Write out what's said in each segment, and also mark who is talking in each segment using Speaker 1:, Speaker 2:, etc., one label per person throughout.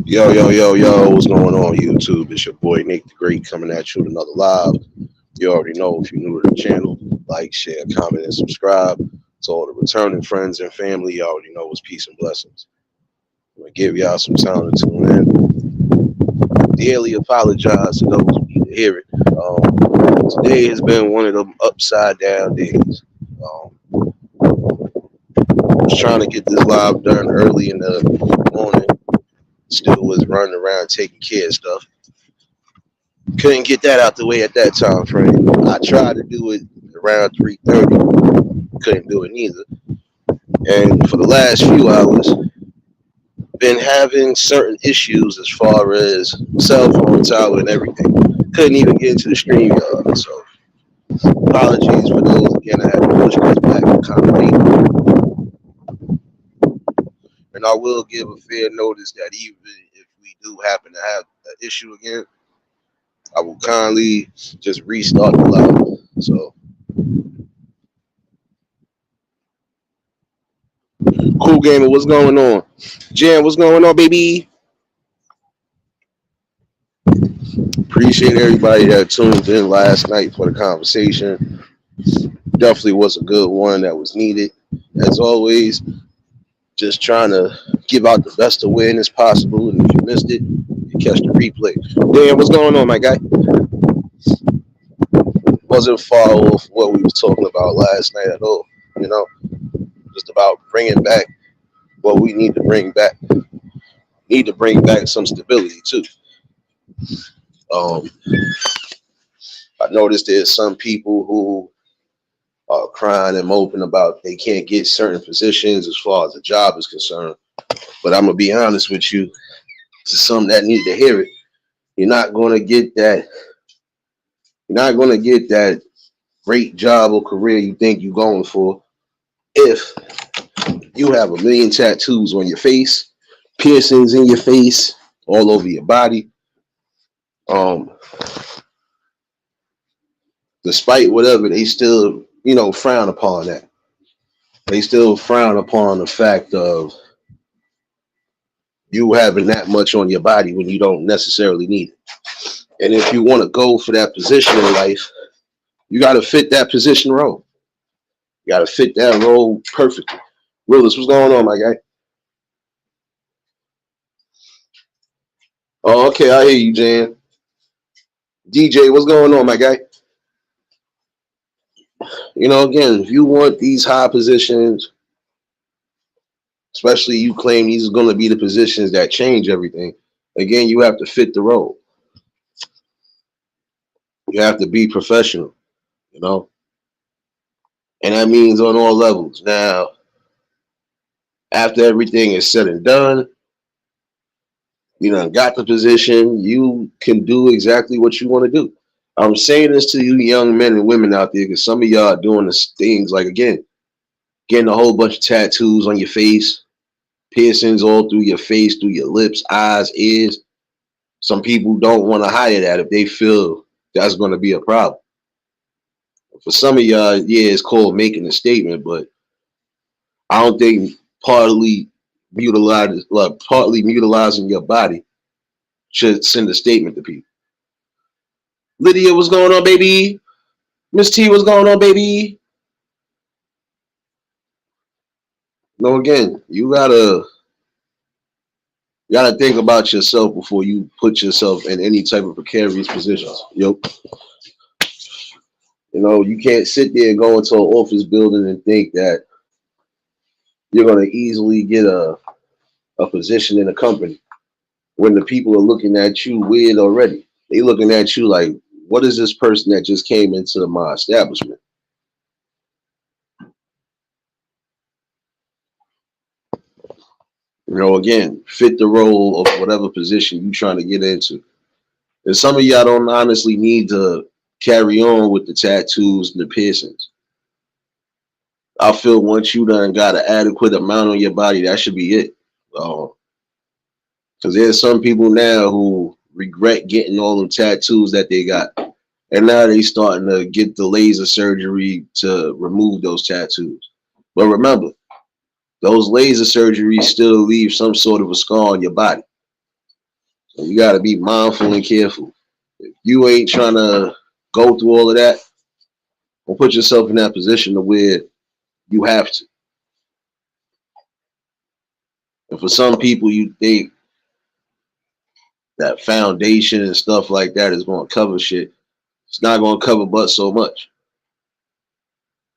Speaker 1: Yo, yo, yo, yo, what's going on YouTube? It's your boy Nick the Great coming at you with another live. You already know if you're new to the channel, like, share, comment, and subscribe. To all the returning friends and family, you already know it's peace and blessings. I'm going to give y'all some time to tune in. Daily apologize to those who need to hear it. Today has been one of them upside down days. I was trying to get this live done early in the morning. Still was running around taking care of stuff. Couldn't get that out the way at that time frame. I tried to do it around 3:30. Couldn't do it neither. And for the last few hours, been having certain issues as far as cell phone tower and everything. Couldn't even get into the stream yard. So apologies for those. Again, I had to push this back and accommodate. And I will give a fair notice that even if we do happen to have an issue again, I will kindly just restart the live. So cool gamer, what's going on? Jan, what's going on, baby? Appreciate everybody that tuned in last night for the conversation. Definitely was a good one that was needed. As always, just trying to give out the best awareness possible. And if you missed it, you catch the replay. Dan, what's going on, my guy? Wasn't far off what we was talking about last night at all. You know, just about bringing back what we need to bring back. Need to bring back some stability too. Um, I noticed there's some people who are crying and moping about they can't get certain positions as far as the job is concerned. But I'm gonna be honest with you, to some that need to hear it, you're not gonna get that. You're not gonna get that great job or career you think you're going for if you have a million tattoos on your face, piercings in your face, all over your body. Um, Despite whatever, they still, frown upon that. They still frown upon the fact of you having that much on your body when you don't necessarily need it. And if you want to go for that position in life, you got to fit that position role. You got to fit that role perfectly. Willis, what's going on, my guy? Oh, okay, I hear you, Jan. DJ, what's going on, my guy? Again, if you want these high positions, especially you claim these are going to be the positions that change everything, again, you have to fit the role. You have to be professional, and that means on all levels. Now, after everything is said and done, you done got the position, you can do exactly what you want to do. I'm saying this to you young men and women out there because some of y'all are doing this things like, again, getting a whole bunch of tattoos on your face, piercings all through your face, through your lips, eyes, ears. Some people don't want to hide that if they feel that's going to be a problem. For some of y'all, yeah, it's called making a statement, but I don't think partly mutilizing your body should send a statement to people. Lydia, what's going on, baby? Miss T, what's going on, baby? Again, you gotta think about yourself before you put yourself in any type of precarious positions. Yep. You can't sit there and go into an office building and think that you're gonna easily get a position in a company when the people are looking at you weird already. They looking at you like, what is this person that just came into my establishment? Again, fit the role of whatever position you're trying to get into. And some of y'all don't honestly need to carry on with the tattoos and the piercings. I feel once you done got an adequate amount on your body, that should be it. Because there's some people now who regret getting all the tattoos that they got. And now they starting to get the laser surgery to remove those tattoos. But remember, those laser surgeries still leave some sort of a scar on your body. You got to be mindful and careful. If you ain't trying to go through all of that, don't put yourself in that position to where you have to. And for some people, you think that foundation and stuff like that is going to cover shit. It's not going to cover but so much.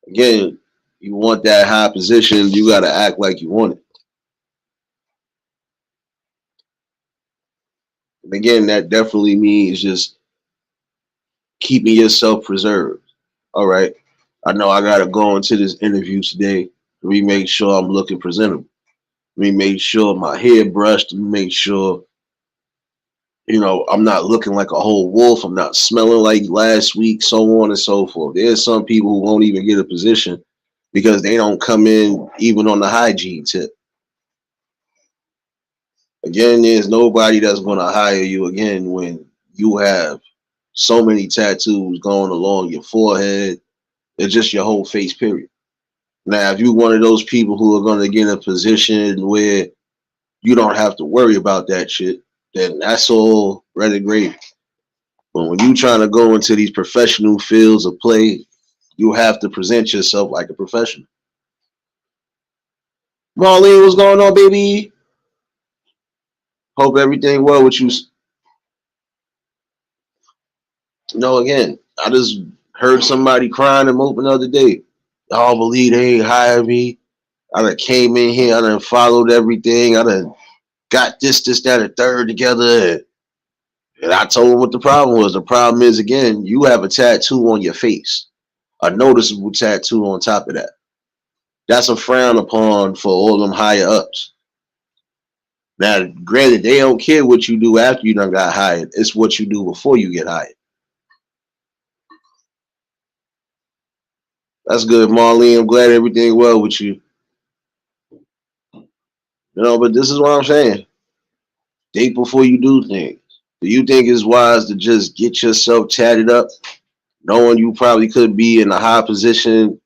Speaker 1: Again, you want that high position, you got to act like you want it. And again, that definitely means just keeping yourself preserved. All right. I know I got to go into this interview today. Let me make sure I'm looking presentable. Let me make sure my hair brushed. Let me make sure, I'm not looking like a whole wolf. I'm not smelling like last week, so on and so forth. There's some people who won't even get a position because they don't come in even on the hygiene tip. Again, there's nobody that's going to hire you again when you have so many tattoos going along your forehead. It's just your whole face, period. Now, if you're one of those people who are going to get in a position where you don't have to worry about that shit, then that's all red and gravy. But when you're trying to go into these professional fields of play, you have to present yourself like a professional. Marlene, what's going on, baby? Hope everything well with you. Again, I just heard somebody crying and moping the other day. Y'all believe they ain't hired me. I done came in here, I done followed everything, I done got this, that, and third together. And I told him what the problem was. The problem is, again, you have a tattoo on your face, a noticeable tattoo on top of that. That's a frown upon for all them higher ups. Now, granted, they don't care what you do after you done got hired. It's what you do before you get hired. That's good, Marlene. I'm glad everything well with you. But this is what I'm saying. Think before you do things. Do you think it's wise to just get yourself tatted up, knowing you probably could be in a high position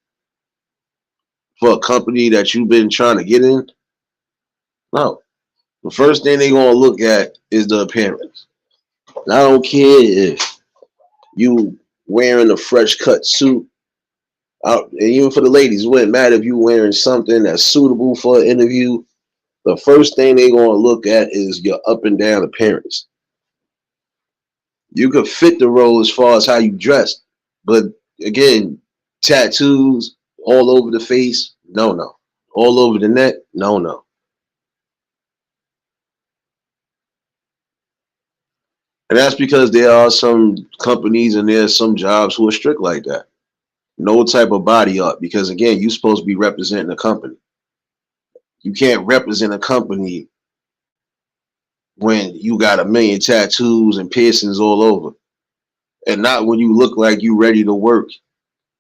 Speaker 1: for a company that you've been trying to get in? No. The first thing they're gonna look at is the appearance. And I don't care if you wearing a fresh cut suit. And even for the ladies, it wouldn't matter if you wearing something that's suitable for an interview. The first thing they're gonna look at is your up and down appearance. You could fit the role as far as how you dress, but again, tattoos all over the face, no, no. All over the neck, no, no. And that's because there are some companies and there's some jobs who are strict like that. No type of body art, because again, you're supposed to be representing a company. You can't represent a company when you got a million tattoos and piercings all over, and not when you look like you ready to work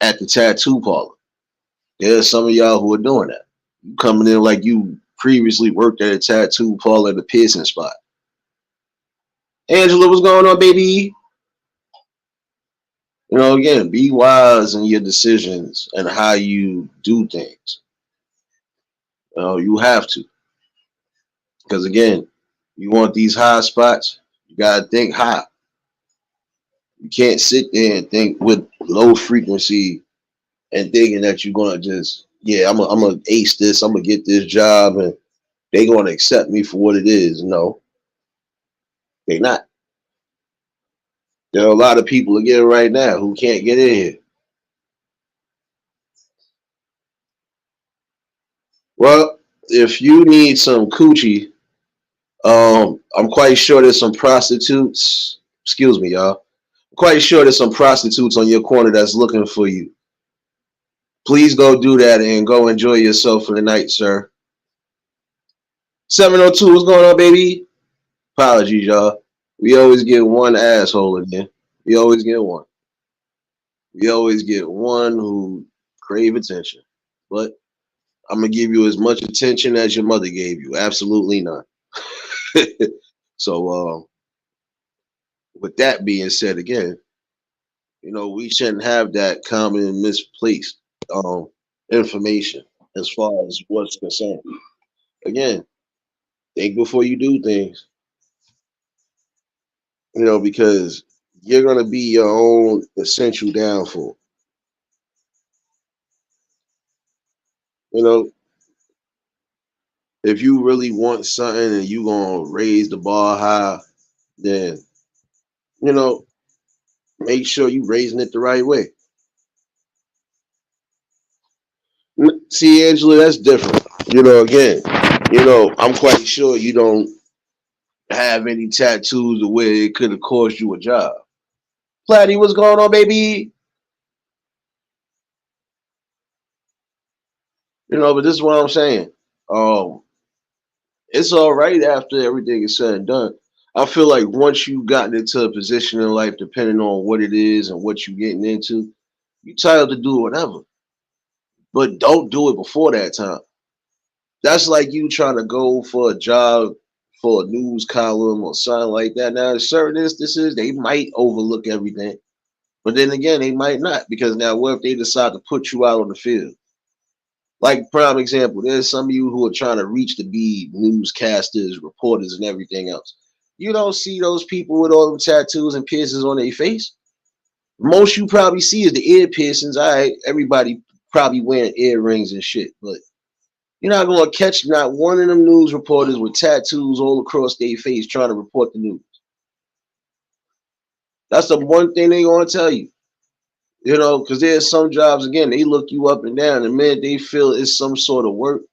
Speaker 1: at the tattoo parlor. There's some of y'all who are doing that. You coming in like you previously worked at a tattoo parlor at a piercing spot. Angela, what's going on, baby? Again, be wise in your decisions and how you do things. You have to. Because again, you want these high spots, you gotta think high. You can't sit there and think with low frequency and thinking that you're gonna just, yeah, I'm gonna ace this, I'm gonna get this job, and they're gonna accept me for what it is. No, they're not. There are a lot of people again right now who can't get in here. Well, if you need some coochie, I'm quite sure there's some prostitutes. Excuse me, y'all. I'm quite sure there's some prostitutes on your corner that's looking for you. Please go do that and go enjoy yourself for the night, sir. 702, what's going on, baby? Apologies, y'all. We always get one asshole in here. We always get one. We always get one who crave attention. But I'm gonna give you as much attention as your mother gave you. Absolutely not. So, with that being said, again, we shouldn't have that common and misplaced information as far as what's concerned. Again, think before you do things. because you're gonna be your own essential downfall. You know, if you really want something and you gonna raise the bar high, then you know, make sure you raising it the right way. See, Angela, that's different. Again, I'm quite sure you don't have any tattoos the way it could have cost you a job. Platty, what's going on, baby? But this is what I'm saying. Um, it's all right after everything is said and done. I feel like once you've gotten into a position in life, depending on what it is and what you're getting into, you're entitled to do whatever. But don't do it before that time. That's like you trying to go for a job for a news column or something like that. Now, in certain instances, they might overlook everything. But then again, they might not, because now what if they decide to put you out on the field? Like prime example, there's some of you who are trying to reach to be newscasters, reporters, and everything else. You don't see those people with all them tattoos and piercings on their face. Most you probably see is the ear piercings. All right, everybody probably wearing earrings and shit, but you're not gonna catch not one of them news reporters with tattoos all across their face trying to report the news. That's the one thing they gonna tell you. Because there's some jobs again, they look you up and down, and man, they feel it's some sort of work.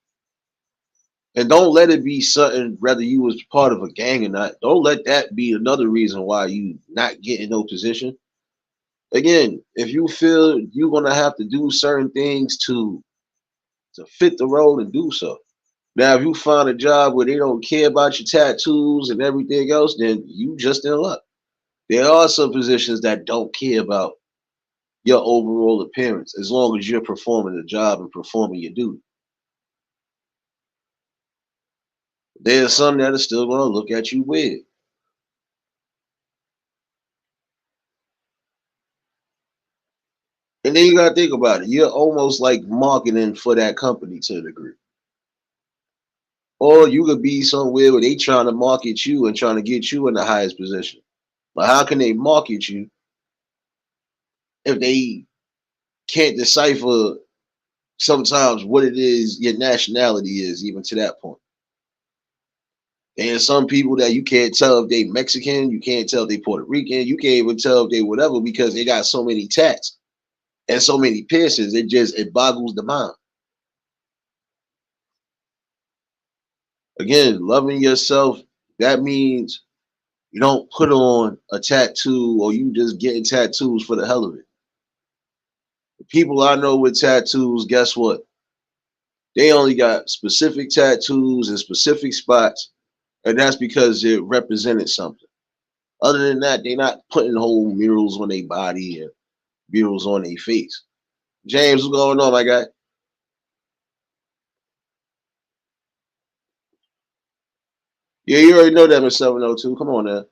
Speaker 1: And don't let it be something whether you was part of a gang or not. Don't let that be another reason why you not getting no position. Again, if you feel you're gonna have to do certain things to fit the role, and do so. Now, if you find a job where they don't care about your tattoos and everything else, then you just in luck. There are some positions that don't care about your overall appearance as long as you're performing the job and performing your duty. There's some that are still going to look at you weird. And then you got to think about it. You're almost like marketing for that company to a degree. Or you could be somewhere where they trying to market you and trying to get you in the highest position. But how can they market you if they can't decipher sometimes what it is your nationality is, even to that point? And some people that you can't tell if they Mexican, you can't tell if they Puerto Rican, you can't even tell if they whatever, because they got so many tats and so many piercings. It boggles the mind. Again, loving yourself, that means you don't put on a tattoo or you just getting tattoos for the hell of it. The people I know with tattoos, guess what? They only got specific tattoos in specific spots, and that's because it represented something. Other than that, they're not putting whole murals on their body and murals on their face. James, what's going on, my guy? Yeah, you already know that in 702. Come on now.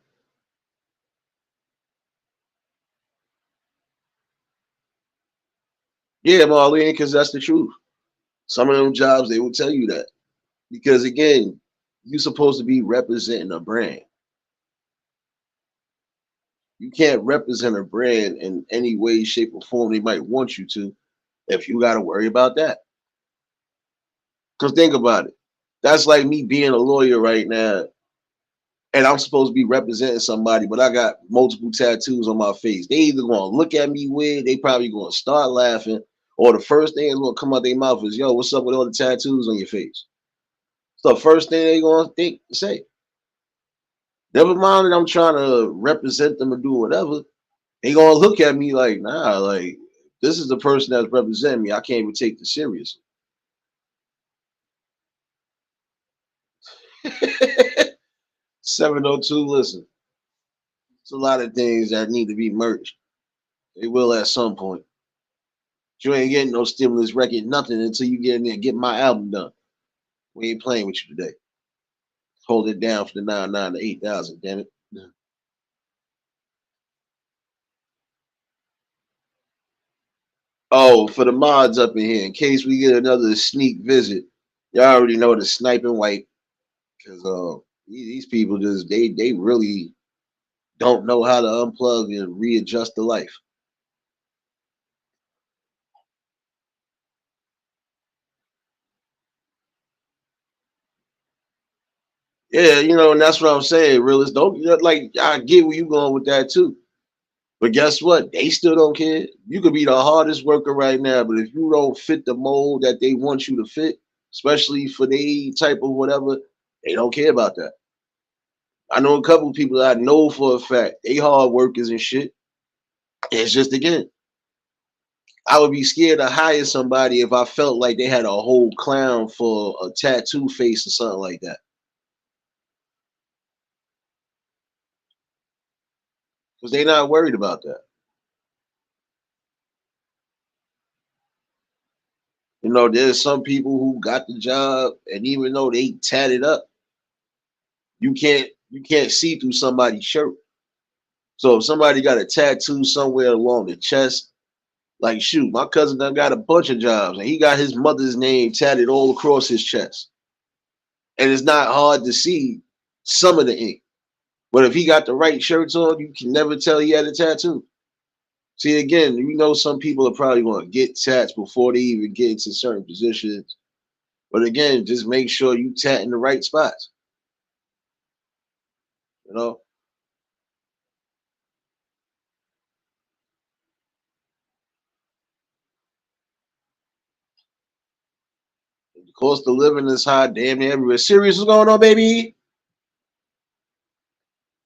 Speaker 1: Yeah, Marlene, because that's the truth. Some of them jobs, they will tell you that. Because again, you're supposed to be representing a brand. You can't represent a brand in any way, shape, or form they might want you to if you got to worry about that. Because think about it. That's like me being a lawyer right now, and I'm supposed to be representing somebody, but I got multiple tattoos on my face. They either gonna look at me weird, they probably gonna start laughing, or the first thing that's gonna come out their mouth is, "Yo, what's up with all the tattoos on your face?" So the first thing they gonna think say. Never mind that I'm trying to represent them or do whatever. They gonna look at me like, nah, like this is the person that's representing me. I can't even take this seriously. 702, listen, it's a lot of things that need to be merged. They will at some point. You ain't getting no stimulus record, nothing until you get in there and get my album done. We ain't playing with you today. Hold it down for the 99 to 8,000, damn it. Oh, for the mods up in here, in case we get another sneak visit, y'all already know the sniping white, because these people just they really don't know how to unplug and readjust to life. Yeah, and that's what I'm saying. Realists don't like. I get where you going with that too. But guess what? They still don't care. You could be the hardest worker right now, but if you don't fit the mold that they want you to fit, especially for the type of whatever, they don't care about that. I know a couple of people that I know for a fact they hard workers and shit. It's just again, I would be scared to hire somebody if I felt like they had a whole clown for a tattoo face or something like that. Because they're not worried about that. There's some people who got the job, and even though they tatted up, you can't see through somebody's shirt. So if somebody got a tattoo somewhere along the chest, like shoot, my cousin done got a bunch of jobs, and he got his mother's name tatted all across his chest, and it's not hard to see some of the ink. But if he got the right shirts on, you can never tell he had a tattoo. See, again, some people are probably going to get tats before they even get into certain positions. But again, just make sure you tat in the right spots. You know, the cost of living is high, damn near everywhere. Serious, what's going on, baby?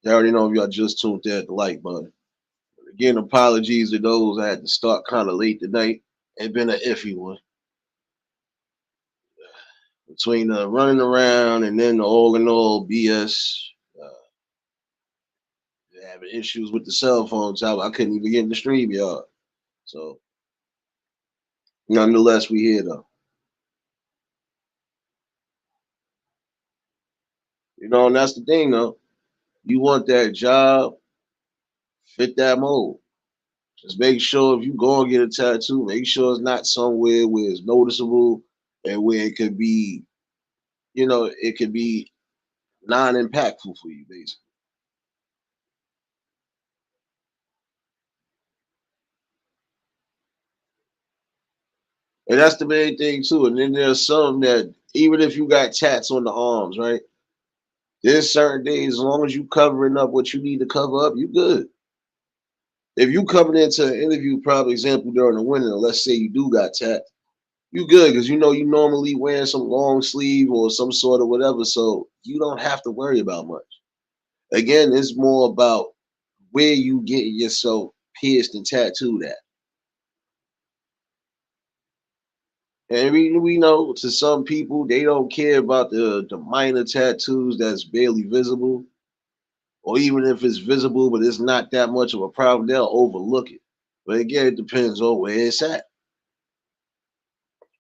Speaker 1: You already know if y'all just tuned in at the like button. Again, apologies to those I had to start kind of late tonight. It's been an iffy one between running around and then the all in all BS. Uh, having issues with the cell phone tower. I couldn't even get in the stream yard. So, nonetheless, we here though. And that's the thing though. You want that job, fit that mold. Just make sure if you go and get a tattoo, make sure it's not somewhere where it's noticeable and where it could be non-impactful for you, basically. And that's the main thing too. And then there's some that even if you got tats on the arms, right? There's certain days, as long as you covering up what you need to cover up, you good. If you coming into an interview, probably example during the winter, let's say you do got tats, you good because you normally wearing some long sleeve or some sort of whatever, so you don't have to worry about much. Again, it's more about where you getting yourself pierced and tattooed at. And we know to some people they don't care about the minor tattoos that's barely visible, or even if it's visible but it's not that much of a problem, they'll overlook it. But again, it depends on where it's at.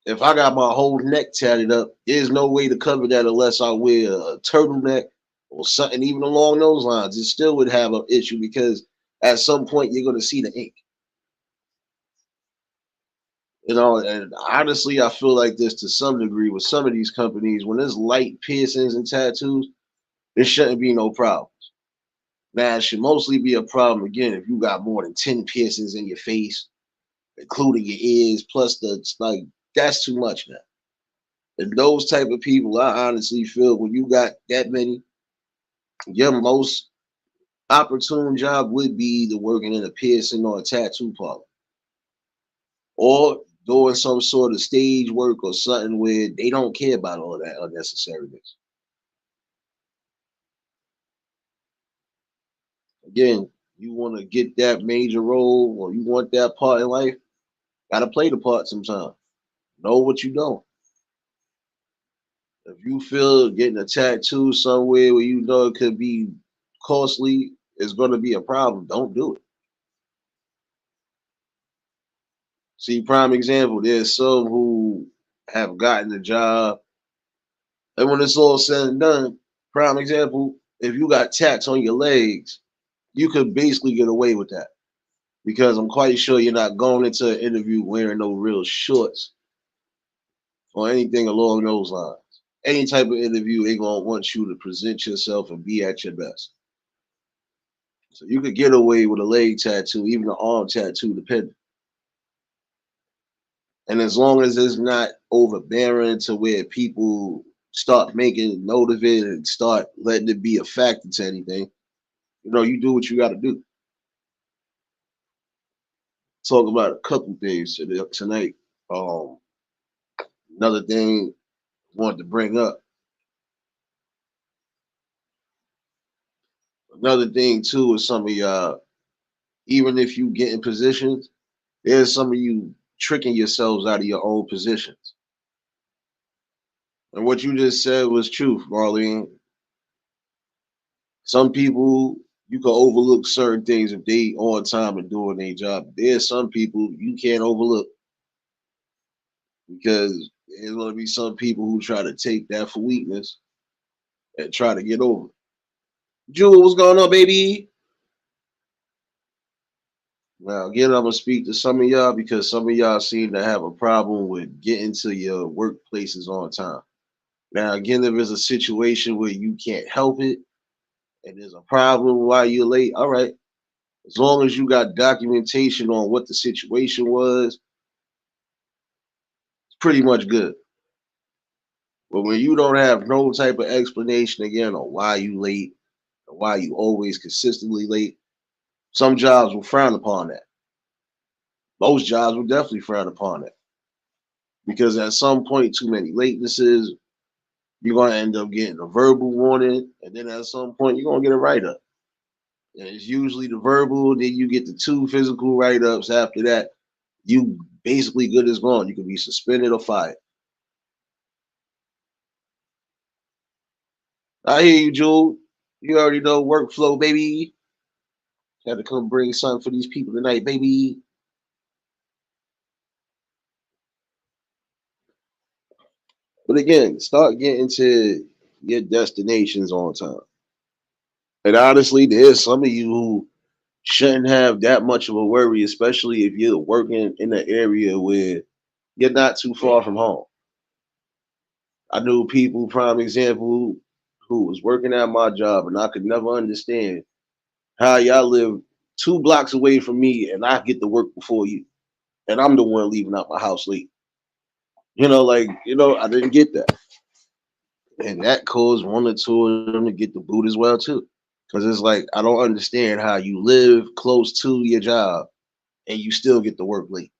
Speaker 1: If I got my whole neck tatted up, there's no way to cover that unless I wear a turtleneck or something even along those lines. It still would have an issue because at some point you're going to see the ink. And honestly, I feel like this to some degree with some of these companies. When there's light piercings and tattoos, there shouldn't be no problems. Now, it should mostly be a problem again if you got more than 10 piercings in your face, including your ears, plus like that's too much now. And those type of people, I honestly feel when you got that many, your most opportune job would be to working in a piercing or a tattoo parlor, or doing some sort of stage work or something where they don't care about all that unnecessariness. Again, you want to get that major role or you want that part in life, gotta play the part sometime. Know what you don't. If you feel getting a tattoo somewhere where you know it could be costly, it's gonna be a problem. Don't do it. See, prime example, there's some who have gotten the job, and when it's all said and done, prime example, if you got tats on your legs, you could basically get away with that because I'm quite sure you're not going into an interview wearing no real shorts or anything along those lines. Any type of interview, they gonna want you to present yourself and be at your best. So you could get away with a leg tattoo, even an arm tattoo, depending. And as long as it's not overbearing to where people start making note of it and start letting it be a factor to anything, you do what you got to do. Talk about a couple things tonight. Um, Another thing I wanted to bring up. Another thing too is some of y'all, even if you get in positions, there's some of you tricking yourselves out of your own positions. And what you just said was truth, Marlene. Some people you can overlook certain things if they on time and doing their job. There's some people you can't overlook because there's gonna be some people who try to take that for weakness and try to get over. Jewel, what's going on, baby? Now again, I'm gonna speak to some of y'all because some of y'all seem to have a problem with getting to your workplaces on time. Now again, if there's a situation where you can't help it and there's a problem while you're late, all right. As long as you got documentation on what the situation was, it's pretty much good. But when you don't have no type of explanation again on why you late, or why you always consistently late, some jobs will frown upon that. Most jobs will definitely frown upon that because at some point, too many latenesses, you're gonna end up getting a verbal warning, and then at some point, you're gonna get a write up. And it's usually the verbal, then you get the two physical write ups. After that, you basically good as gone. You can be suspended or fired. I hear you, Jewel. You already know workflow, baby. Had to come bring something for these people tonight, baby. But again, start getting to your destinations on time. And honestly, there's some of you who shouldn't have that much of a worry, especially if you're working in an area where you're not too far from home. I knew people, prime example, who was working at my job, and I could never understand how y'all live 2 blocks away from me and I get to work before you. And I'm the one leaving out my house late. I didn't get that. And that caused one or two of them to get the boot as well, too. Because it's like, I don't understand how you live close to your job and you still get to work late.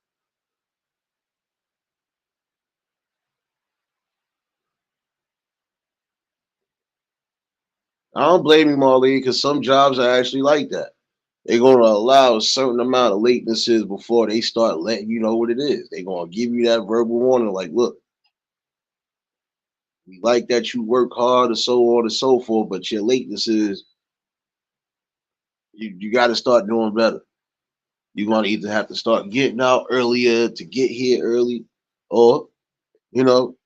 Speaker 1: I don't blame you, Marlene, because some jobs are actually like that. They're going to allow a certain amount of latenesses before they start letting you know what it is. They're going to give you that verbal warning, like, look, we like that you work hard and so on and so forth, but your latenesses, you got to start doing better. You're going to either have to start getting out earlier to get here early, or, you know,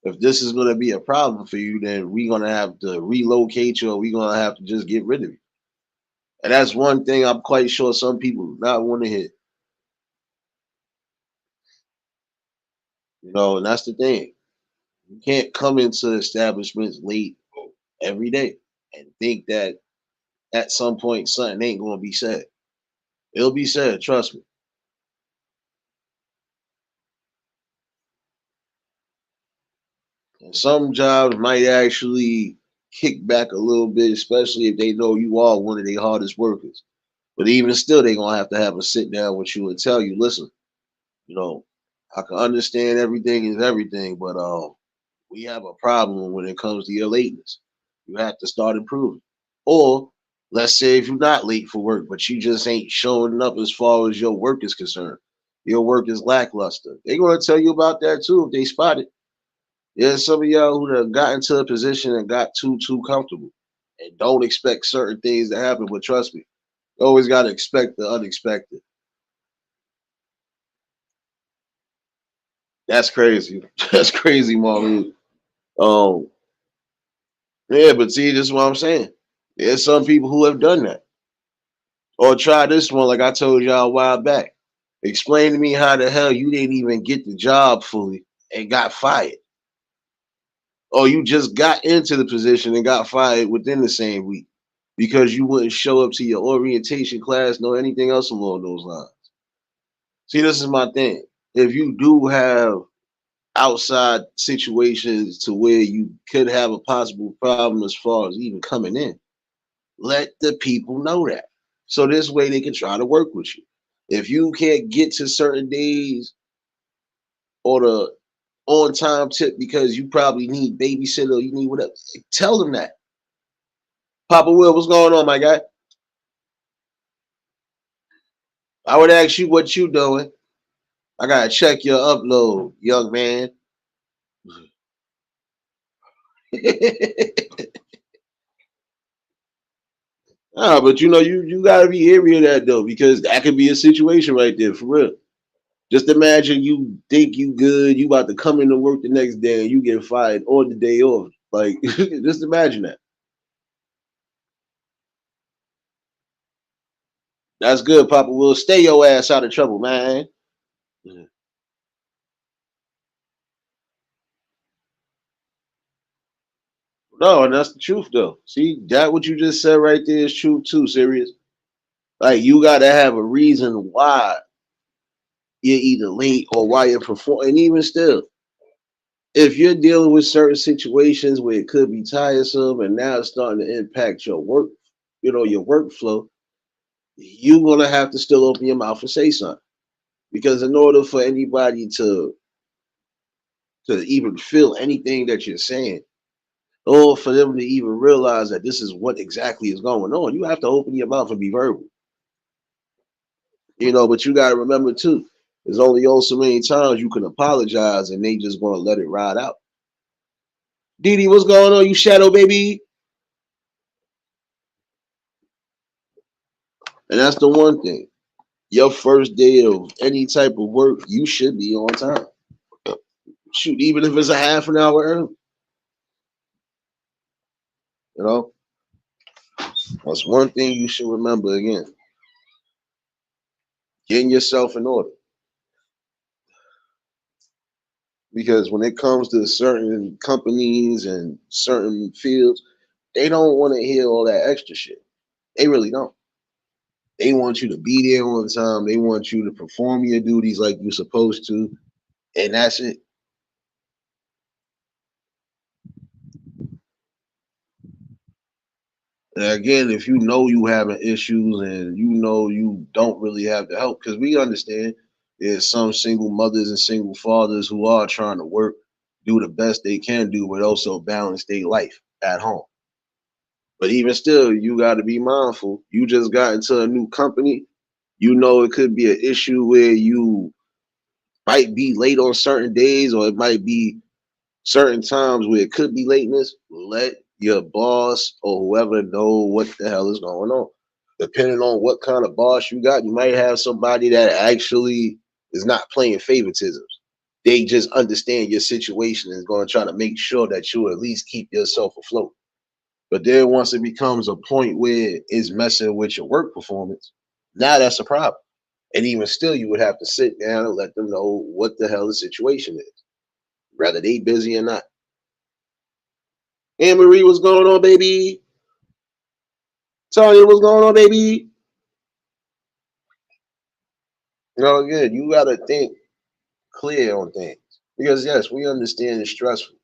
Speaker 1: if this is going to be a problem for you, then we're going to have to relocate you or we're going to have to just get rid of you. And that's one thing I'm quite sure some people do not want to hear. And that's the thing. You can't come into establishments late every day and think that at some point something ain't going to be said. It'll be said, trust me. And some jobs might actually kick back a little bit, especially if they know you are one of their hardest workers. But even still, they're going to have a sit down with you and tell you, listen, you know, I can understand everything is everything, but we have a problem when it comes to your lateness. You have to start improving. Or let's say if you're not late for work, but you just ain't showing up as far as your work is concerned. Your work is lackluster. They're gonna tell you about that too if they spot it. There's some of y'all who have got into a position and got too comfortable and don't expect certain things to happen. But trust me, you always gotta expect the unexpected. That's crazy. That's crazy, Marlene. Um, yeah, but see, this is what I'm saying. There's some people who have done that. Or try this one, like I told y'all a while back. Explain to me how the hell you didn't even get the job fully and got fired. Or you just got into the position and got fired within the same week. because you wouldn't show up to your orientation class nor anything else along those lines. See, this is my thing. If you do have outside situations to where you could have a possible problem as far as even coming in, let the people know that. So this way they can try to work with you. If you can't get to certain days or the on time tip because you probably need babysitter or you need whatever, tell them that. Papa Will, what's going on, my guy? I would ask you what you doing. I gotta check your upload, young man. Ah, but you gotta be area of that though, because that could be a situation right there for real. Just imagine you think you good, you about to come into work the next day and you get fired on the day off. Like, just imagine that. That's good, Papa Will. Stay your ass out of trouble, man. No, and that's the truth though. See, that what you just said right there is true too, serious. Like you gotta have a reason why you're either late or why you're performing. And even still, if you're dealing with certain situations where it could be tiresome and now it's starting to impact your work, your workflow, you're gonna have to still open your mouth and say something. Because in order for anybody to even feel anything that you're saying, or for them to even realize that this is what exactly is going on, you have to open your mouth and be verbal. But you gotta remember too, there's only so many times you can apologize and they just gonna let it ride out. Didi, what's going on, you shadow baby? And that's the one thing. Your first day of any type of work, you should be on time. Shoot, even if it's a half an hour early. You know, that's one thing you should remember again. Getting yourself in order. Because when it comes to certain companies and certain fields, they don't want to hear all that extra shit. They really don't. They want you to be there on time. They want you to perform your duties like you're supposed to, and that's it. And again, if you know you having issues and you know you don't really have the help, because we understand there's some single mothers and single fathers who are trying to work, do the best they can do, but also balance their life at home. But even still, you got to be mindful. You just got into a new company. You know it could be an issue where you might be late on certain days, or it might be certain times where it could be lateness. Let your boss or whoever know what the hell is going on. Depending on what kind of boss you got, you might have somebody that actually is not playing favoritisms. They just understand your situation and is going to try to make sure that you at least keep yourself afloat. But then once it becomes a point where it's messing with your work performance, now that's a problem. And even still, you would have to sit down and let them know what the hell the situation is, whether they busy or not. Anne Marie, what's going on, baby? Tanya, what's going on, baby? Again, you gotta think clear on things. Because yes, we understand it's stressful.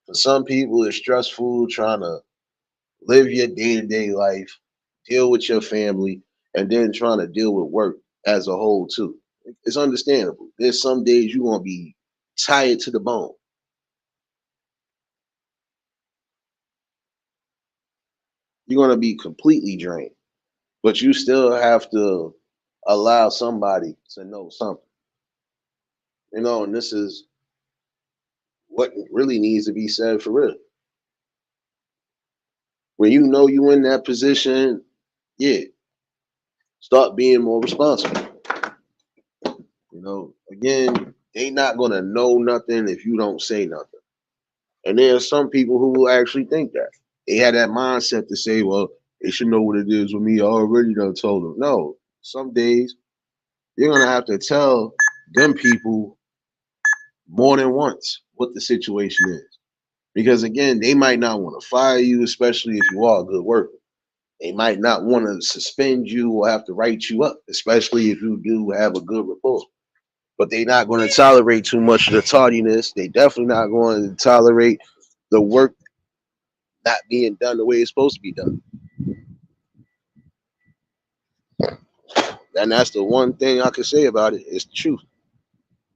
Speaker 1: For some people, it's stressful trying to live your day-to-day life, deal with your family, and then trying to deal with work as a whole too. It's understandable. There's some days you're gonna be tired to the bone. You're gonna be completely drained. But you still have to allow somebody to know something. And this is what really needs to be said for real. When you know you in that position, yeah, start being more responsible. Again, they not gonna know nothing if you don't say nothing. And there are some people who will actually think that. They had that mindset to say, well, they should know what it is with me. I already done told them. No, some days you're gonna have to tell them people more than once what the situation is. Because again, they might not want to fire you, especially if you are a good worker. They might not want to suspend you or have to write you up, especially if you do have a good report. But they're not going to tolerate too much of the tardiness. They definitely not going to tolerate the work not being done the way it's supposed to be done. And that's the one thing I can say about it. It's the truth.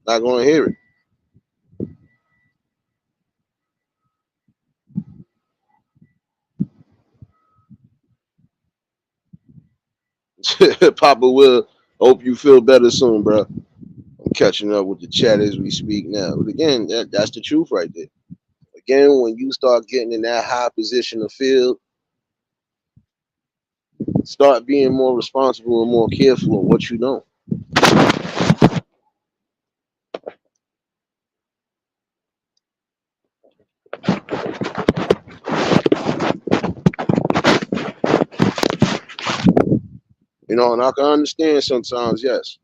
Speaker 1: Not going to hear it. Papa Will, hope you feel better soon, bro. I'm catching up with the chat as we speak now. But again, that's the truth right there. Again, when you start getting in that high position of field, start being more responsible and more careful of what you know. You know, and I can understand sometimes, yes.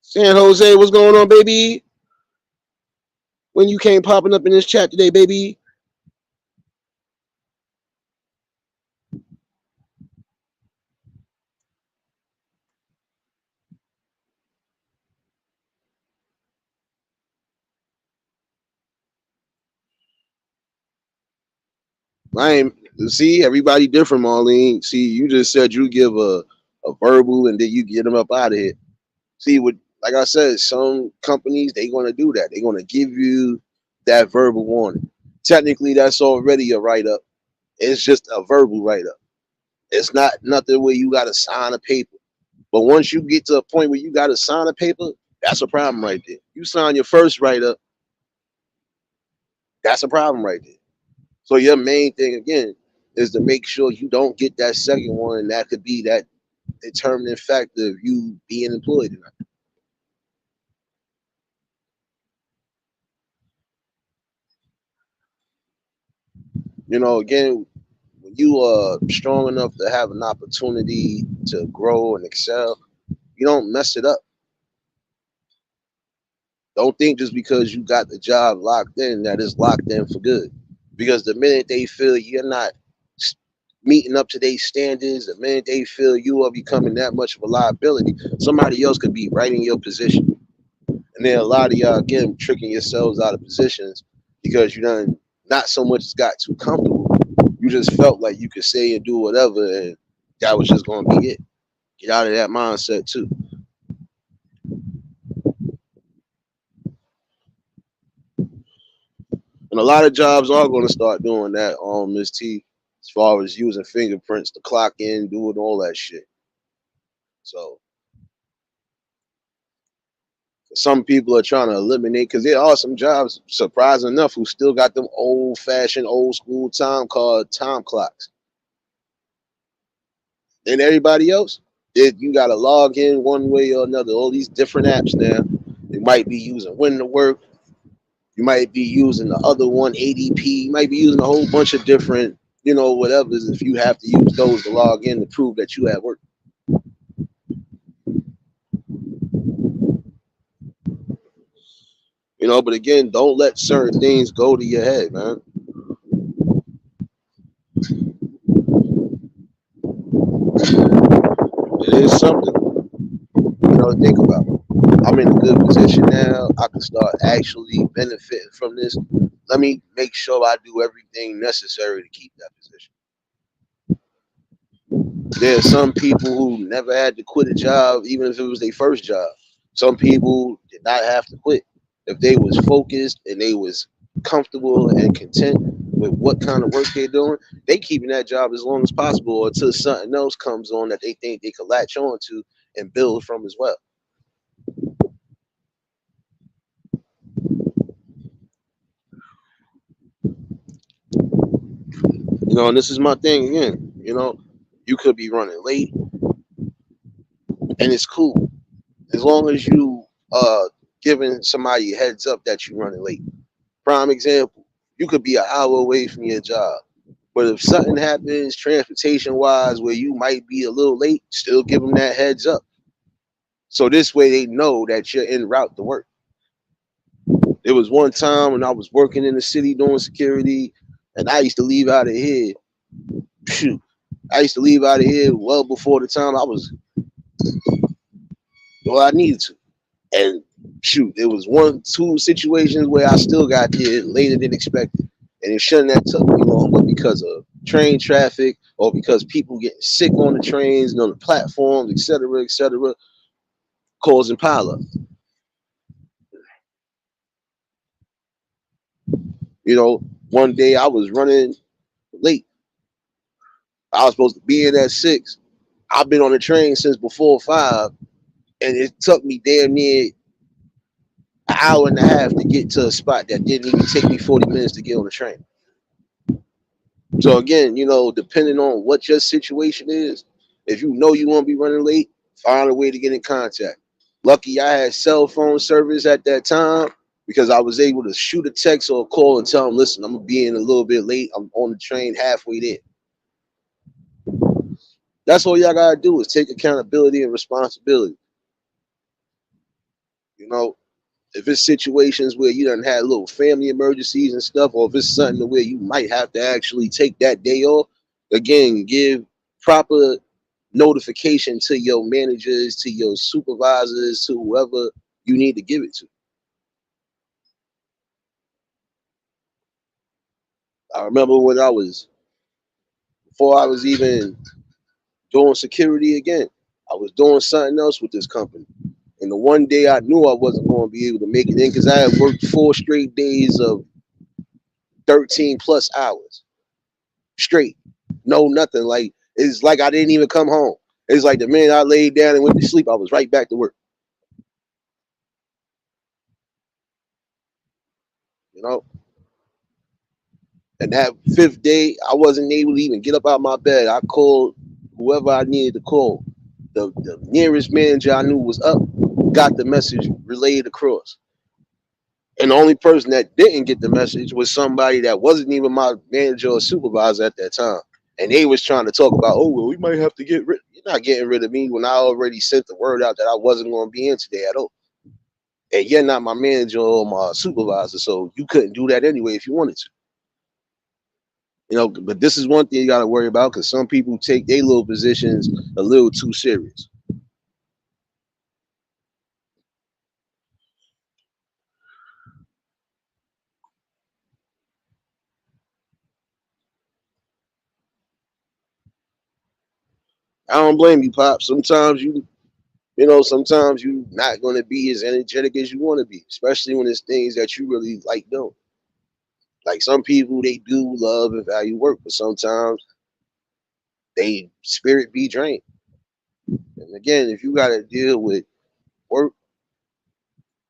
Speaker 1: San Jose, what's going on, baby? When you came popping up in this chat today, baby? I ain't see everybody different, Marlene. See, you just said you give a verbal and then you get them up out of here. See, what like I said, some companies they gonna do that. They're gonna give you that verbal warning. Technically, that's already a write up. It's just a verbal write up. It's not nothing where you gotta sign a paper. But once you get to a point where you gotta sign a paper, that's a problem right there. You sign your first write up, that's a problem right there. So your main thing again is to make sure you don't get that second one, and that could be that determining factor of you being employed or not. You know, again, when you are strong enough to have an opportunity to grow and excel, you don't mess it up. Don't think just because you got the job locked in that it's locked in for good. Because the minute they feel you're not meeting up to their standards, the minute they feel you are becoming that much of a liability, somebody else could be right in your position. And then a lot of y'all again tricking yourselves out of positions because you done not so much as got too comfortable. You just felt like you could say and do whatever, and that was just gonna be it. Get out of that mindset too. And a lot of jobs are gonna start doing that on Miss T, as far as using fingerprints to clock in, doing all that shit. So some people are trying to eliminate because there are some jobs, surprising enough, who still got them old fashioned, old school time called time clocks. And everybody else, you got to log in one way or another. All these different apps now. You might be using When to Work. You might be using the other one, ADP. You might be using a whole bunch of different, whatever's if you have to use those to log in to prove that you at work. But again, don't let certain things go to your head, man. It is something, to think about. I'm in a good position now. I can start actually benefiting from this. Let me make sure I do everything necessary to keep that position. There are some people who never had to quit a job, even if it was their first job. Some people did not have to quit. If they was focused and they was comfortable and content with what kind of work they're doing, they keeping that job as long as possible until something else comes on that they think they could latch on to and build from as well. And this is my thing again. You could be running late, and it's cool as long as you giving somebody a heads up that you're running late. Prime example, you could be an hour away from your job, but if something happens transportation wise where you might be a little late, still give them that heads up. So this way they know that you're en route to work. There was one time when I was working in the city doing security, and I used to leave out of here Shoot, I used to leave out of here well before the time I was well I needed to. And shoot, there was two situations where I still got there later than expected. And it shouldn't have took me long, but because of train traffic or because people getting sick on the trains and on the platforms, et cetera, causing pileup. You know, one day I was running late. I was supposed to be in at 6. I've been on the train since before 5, and it took me damn near an hour and a half to get to a spot that didn't even take me 40 minutes to get on the train. So again, depending on what your situation is, if you know you want to be running late, find a way to get in contact. Lucky I had cell phone service at that time because I was able to shoot a text or a call and tell them, listen, I'm gonna be in a little bit late. I'm on the train halfway there. That's all y'all gotta do is take accountability and responsibility. You know, if it's situations where you done had little family emergencies and stuff, or if it's something where you might have to actually take that day off, again, give proper notification to your managers, to your supervisors, to whoever you need to give it to. I remember when before I was even doing security again, I was doing something else with this company. And the one day I knew I wasn't going to be able to make it in because I had worked 4 straight days of 13 plus hours straight. No, nothing. Like, it's like I didn't even come home. It's like the minute I laid down and went to sleep, I was right back to work. You know, and that 5th day, I wasn't able to even get up out of my bed. I called whoever I needed to call. The nearest manager I knew was up, got the message relayed across. And the only person that didn't get the message was somebody that wasn't even my manager or supervisor at that time. And they was trying to talk about, oh, well, we might have to get rid. You're not getting rid of me when I already sent the word out that I wasn't going to be in today at all. And you're not my manager or my supervisor, so you couldn't do that anyway if you wanted to. But this is one thing you got to worry about because some people take their little positions a little too serious. I don't blame you, Pop. Sometimes you not going to be as energetic as you want to be, especially when it's things that you really like doing. Like some people, they do love and value work, but sometimes they spirit be drained. And again, if you got to deal with work,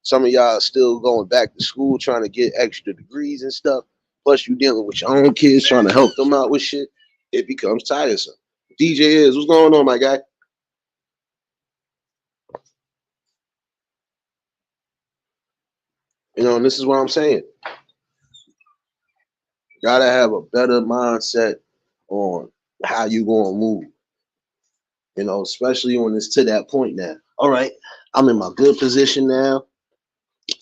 Speaker 1: some of y'all are still going back to school trying to get extra degrees and stuff. Plus, you dealing with your own kids trying to help them out with shit. It becomes tiresome. DJ is what's going on, my guy? And this is what I'm saying. Gotta have a better mindset on how you gonna move. Especially when it's to that point now. All right, I'm in my good position now.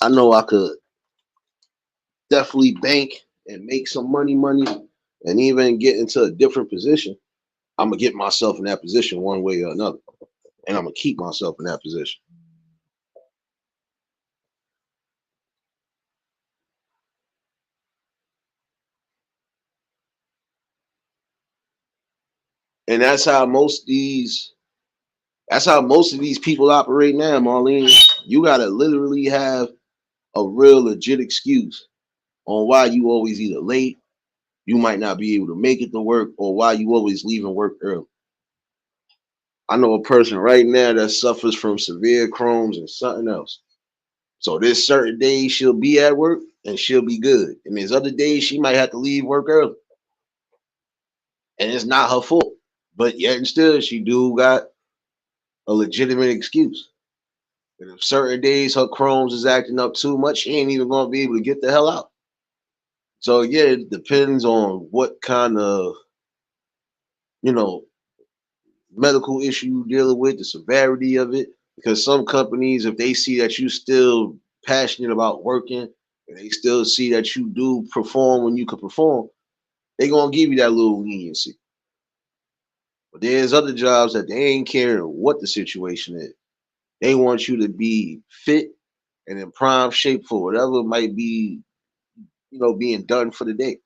Speaker 1: I know I could definitely bank and make some money, and even get into a different position. I'm gonna get myself in that position one way or another, and I'm gonna keep myself in that position. And that's how most of these people operate now, Marlene. You gotta literally have a real legit excuse on why you always either late, you might not be able to make it to work, or why you always leaving work early. I know a person right now that suffers from severe Crohn's and something else. So there's certain days she'll be at work and she'll be good. And there's other days she might have to leave work early. And it's not her fault. But yet and still she do got a legitimate excuse. And if certain days her Crohn's is acting up too much, she ain't even gonna be able to get the hell out. So yeah, it depends on what kind of, you know, medical issue you're dealing with, the severity of it. Because some companies, if they see that you still passionate about working and they still see that you do perform when you can perform, They gonna give you that little leniency. But there's other jobs that they ain't caring what the situation is. They want you to be fit and in prime shape for whatever might be, being done for the day.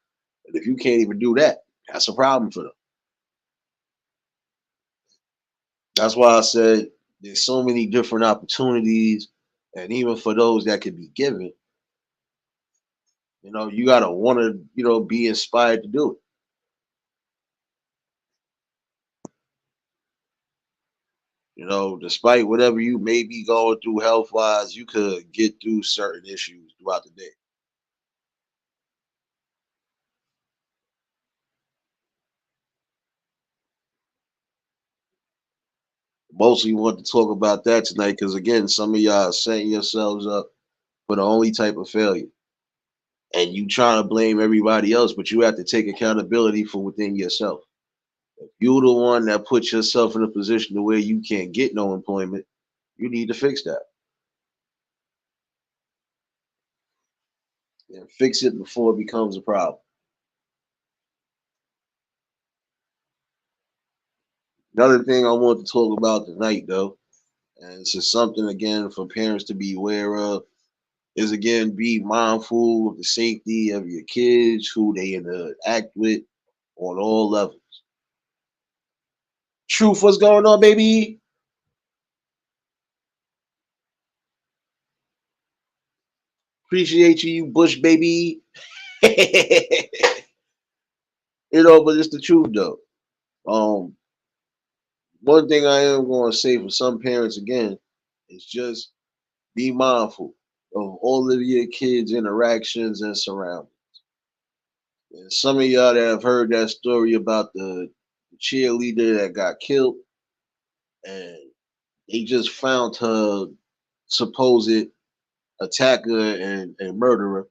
Speaker 1: And if you can't even do that, that's a problem for them. That's why I said there's so many different opportunities, and even for those that could be given, you gotta want to, be inspired to do it. Despite whatever you may be going through health wise, you could get through certain issues throughout the day. Mostly want to talk about that tonight because again, some of y'all are setting yourselves up for the only type of failure. And you trying to blame everybody else, but you have to take accountability for within yourself. If you're the one that puts yourself in a position to where you can't get no employment, you need to fix that and fix it before it becomes a problem. Another thing I want to talk about tonight, though, and this is something again for parents to be aware of, is again be mindful of the safety of your kids, who they interact with on all levels. Truth, what's going on, baby? Appreciate you, you Bush baby. But it's the truth though. Um, One thing I am going to say for some parents again is just be mindful of all of your kids' interactions and surroundings. And some of y'all that have heard that story about the cheerleader that got killed, and they just found her supposed attacker and murderer,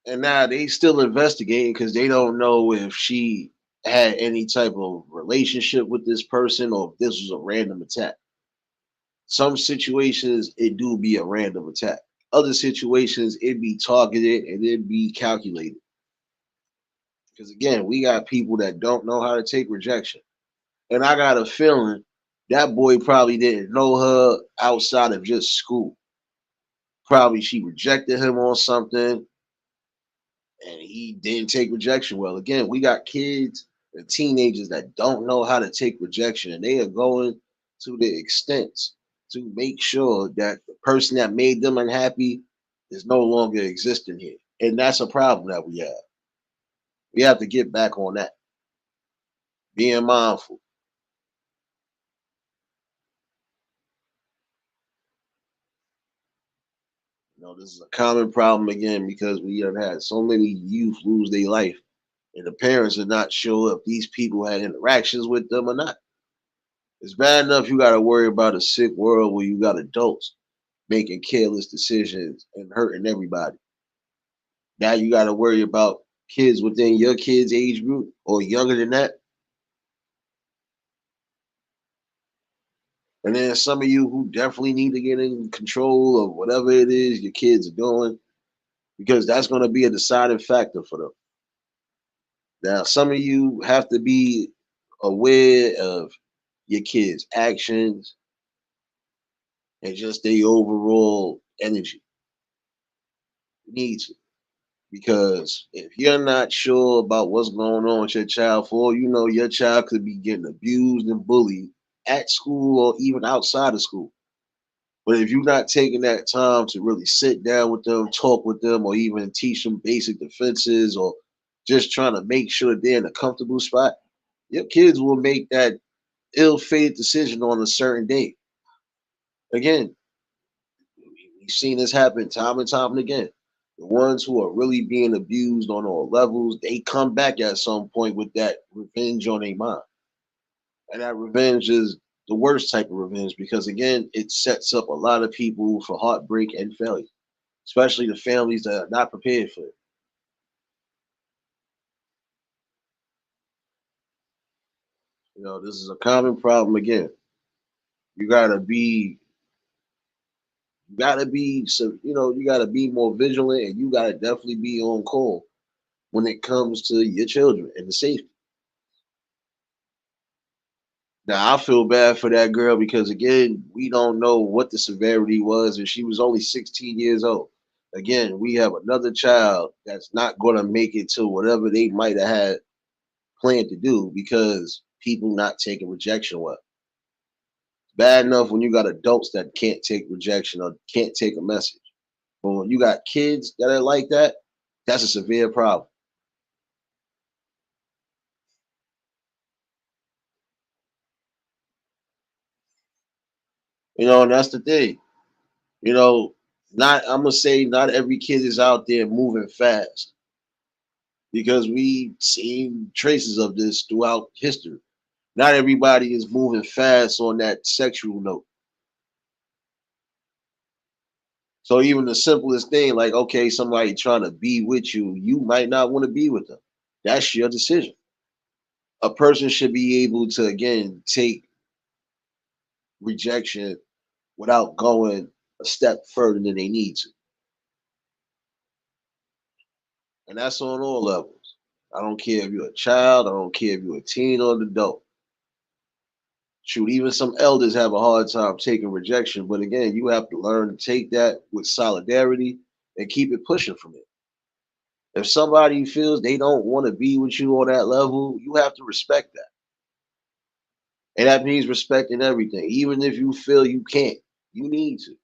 Speaker 1: and now they still investigating because they don't know if she had any type of relationship with this person or if this was a random attack. Some situations it do be a random attack. Other situations it be targeted and it be calculated. Because again, we got people that don't know how to take rejection. And I got a feeling that boy probably didn't know her outside of just school. Probably she rejected him on something and he didn't take rejection well. Again, we got kids and teenagers that don't know how to take rejection, and they are going to the extents to make sure that the person that made them unhappy is no longer existing here. And that's a problem that we have. We have to get back on that, being mindful. This is a common problem again because we have had so many youth lose their life, and the parents are not sure if these people had interactions with them or not. It's bad enough you got to worry about a sick world where you got adults making careless decisions and hurting everybody. Now you got to worry about kids within your kids' age group or younger than that. And then some of you who definitely need to get in control of whatever it is your kids are doing, because that's going to be a deciding factor for them. Now, some of you have to be aware of your kids' actions and just their overall energy. Needs it. Because if you're not sure about what's going on with your child, for all you know, your child could be getting abused and bullied at school or even outside of school. But if you're not taking that time to really sit down with them, talk with them, or even teach them basic defenses, or just trying to make sure they're in a comfortable spot, your kids will make that ill-fated decision on a certain day. Again, we've seen this happen time and time and again. The ones who are really being abused on all levels, they come back at some point with that revenge on their mind. And that revenge is the worst type of revenge because, again, it sets up a lot of people for heartbreak and failure, especially the families that are not prepared for it. This is a common problem again. You gotta be, you gotta be, so you gotta be more vigilant, and you gotta definitely be on call when it comes to your children and the safety. Now I feel bad for that girl because again, we don't know what the severity was, and she was only 16 years old. Again, we have another child that's not going to make it to whatever they might have had planned to do because people not taking rejection well. Bad enough when you got adults that can't take rejection or can't take a message. But when you got kids that are like that, that's a severe problem. And that's the thing. You know, not I'm gonna say not every kid is out there moving fast because we've seen traces of this throughout history. Not everybody is moving fast on that sexual note. So even the simplest thing, like okay, somebody trying to be with you, you might not want to be with them. That's your decision. A person should be able to again take rejection without going a step further than they need to. And that's on all levels. I don't care if you're a child, I don't care if you're a teen or an adult. Shoot, even some elders have a hard time taking rejection. But again, you have to learn to take that with solidarity and keep it pushing from it. If somebody feels they don't want to be with you on that level, you have to respect that. And that means respecting everything. Even if you feel you can't, you need to.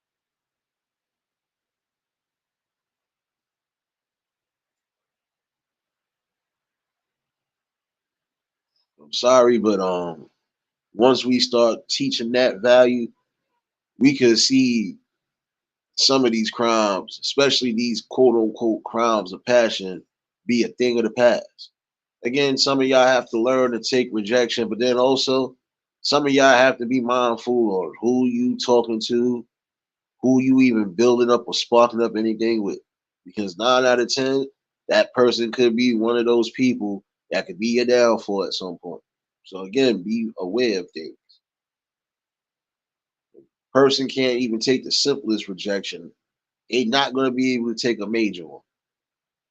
Speaker 1: I'm sorry, but once we start teaching that value, we could see some of these crimes, especially these quote unquote crimes of passion, be a thing of the past. Again, some of y'all have to learn to take rejection, but then also some of y'all have to be mindful of who you talking to, who you even building up or sparking up anything with. Because 9 out of 10, that person could be one of those people that could be your downfall at some point. So again, be aware of things. Person can't even take the simplest rejection. They're not going to be able to take a major one.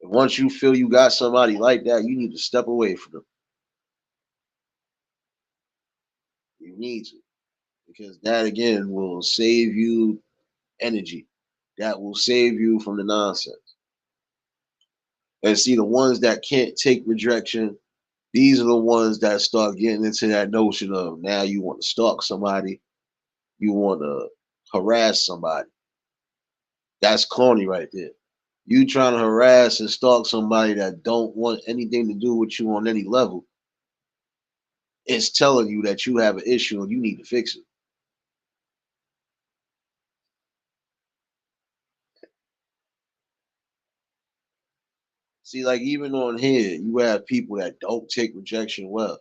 Speaker 1: And once you feel you got somebody like that, you need to step away from them. You need to. Because that again will save you energy. That will save you from the nonsense. And see, the ones that can't take rejection, these are the ones that start getting into that notion of now you want to stalk somebody, you want to harass somebody. That's corny right there. You trying to harass and stalk somebody that don't want anything to do with you on any level. It's telling you that you have an issue and you need to fix it. See, like even on here, you have people that don't take rejection well.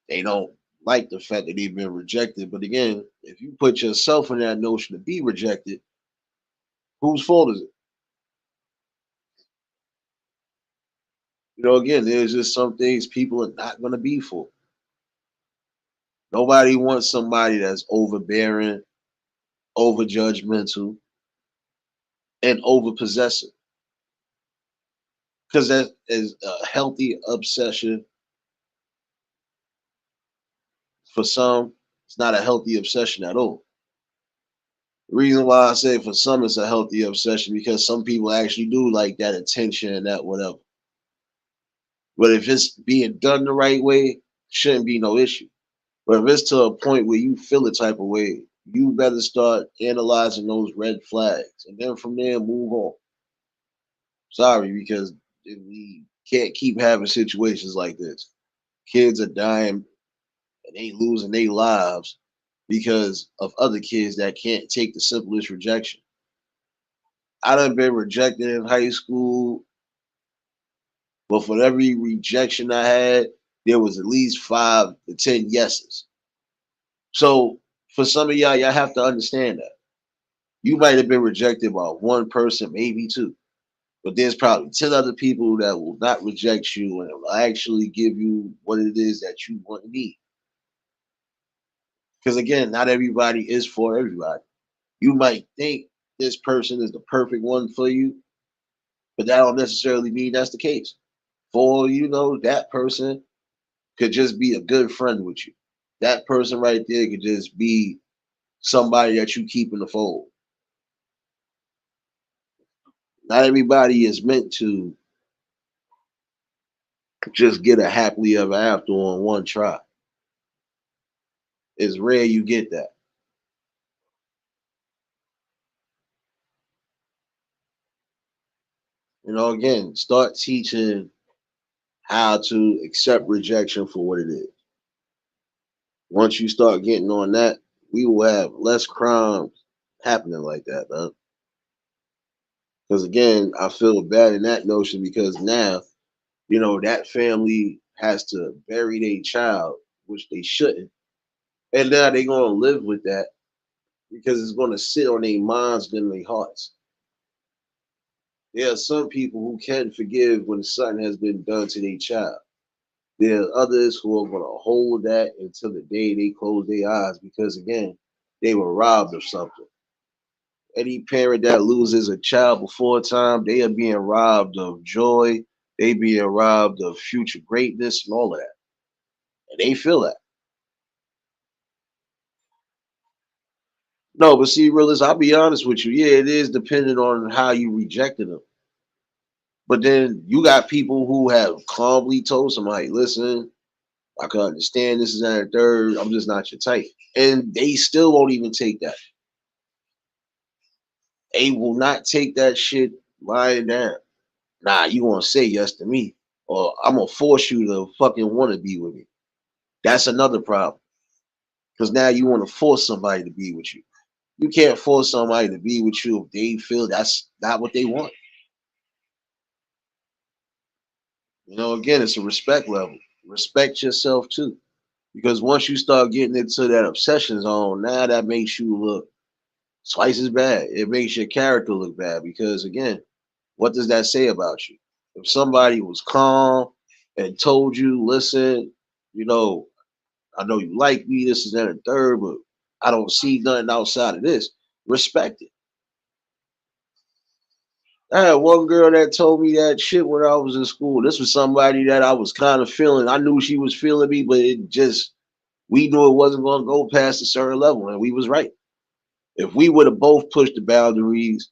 Speaker 1: They don't like the fact that they've been rejected. But again, if you put yourself in that notion to be rejected, whose fault is it? Again, there's just some things people are not going to be for. Nobody wants somebody that's overbearing, over judgmental, and over possessive. Because that is a healthy obsession for some. It's not a healthy obsession at all. The reason why I say for some it's a healthy obsession because some people actually do like that attention and that whatever. But if it's being done the right way, shouldn't be no issue. But if it's to a point where you feel the type of way, you better start analyzing those red flags and then from there move on. Sorry, because we can't keep having situations like this. Kids are dying and they losing their lives because of other kids that can't take the simplest rejection. I done been rejected in high school, but for every rejection I had, there was at least 5 to 10 yeses. So for some of y'all have to understand that. You might have been rejected by one person, maybe two, but there's probably 10 other people that will not reject you and will actually give you what it is that you want to need. Because again, not everybody is for everybody. You might think this person is the perfect one for you, But that don't necessarily mean that's the case. For all you know, that person could just be a good friend with you. That person right there could just be somebody that you keep in the fold. Not everybody is meant to just get a happily ever after on one try. It's rare you get that. Again, start teaching how to accept rejection for what it is. Once you start getting on that, we will have less crimes happening like that, man. Because again, I feel bad in that notion because now, that family has to bury their child, which they shouldn't. And now they're gonna live with that because it's gonna sit on their minds and their hearts. There are some people who can forgive when something has been done to their child. There are others who are gonna hold that until the day they close their eyes because again, they were robbed of something. Any parent that loses a child before time, they are being robbed of joy. They being robbed of future greatness and all of that. And they feel that. No, but see, realist, I'll be honest with you. Yeah, it is dependent on how you rejected them. But then you got people who have calmly told somebody, listen, I can understand this is that and third. I'm just not your type. And they still won't even take that. They will not take that shit lying down. Nah, you gonna say yes to me. Or I'm gonna force you to fucking want to be with me. That's another problem. Because now you want to force somebody to be with you. You can't force somebody to be with you if they feel that's not what they want. Again, it's a respect level. Respect yourself too. Because once you start getting into that obsession zone, now that makes you look twice as bad. It makes your character look bad because again, what does that say about you? If somebody was calm and told you, listen, you know, I know you like me, this is that and third, but I don't see nothing outside of this. Respect it. I had one girl that told me that shit when I was in school. This was somebody that I was kind of feeling. I knew she was feeling me, but it just we knew it wasn't going to go past a certain level, and we was right. If we would have both pushed the boundaries,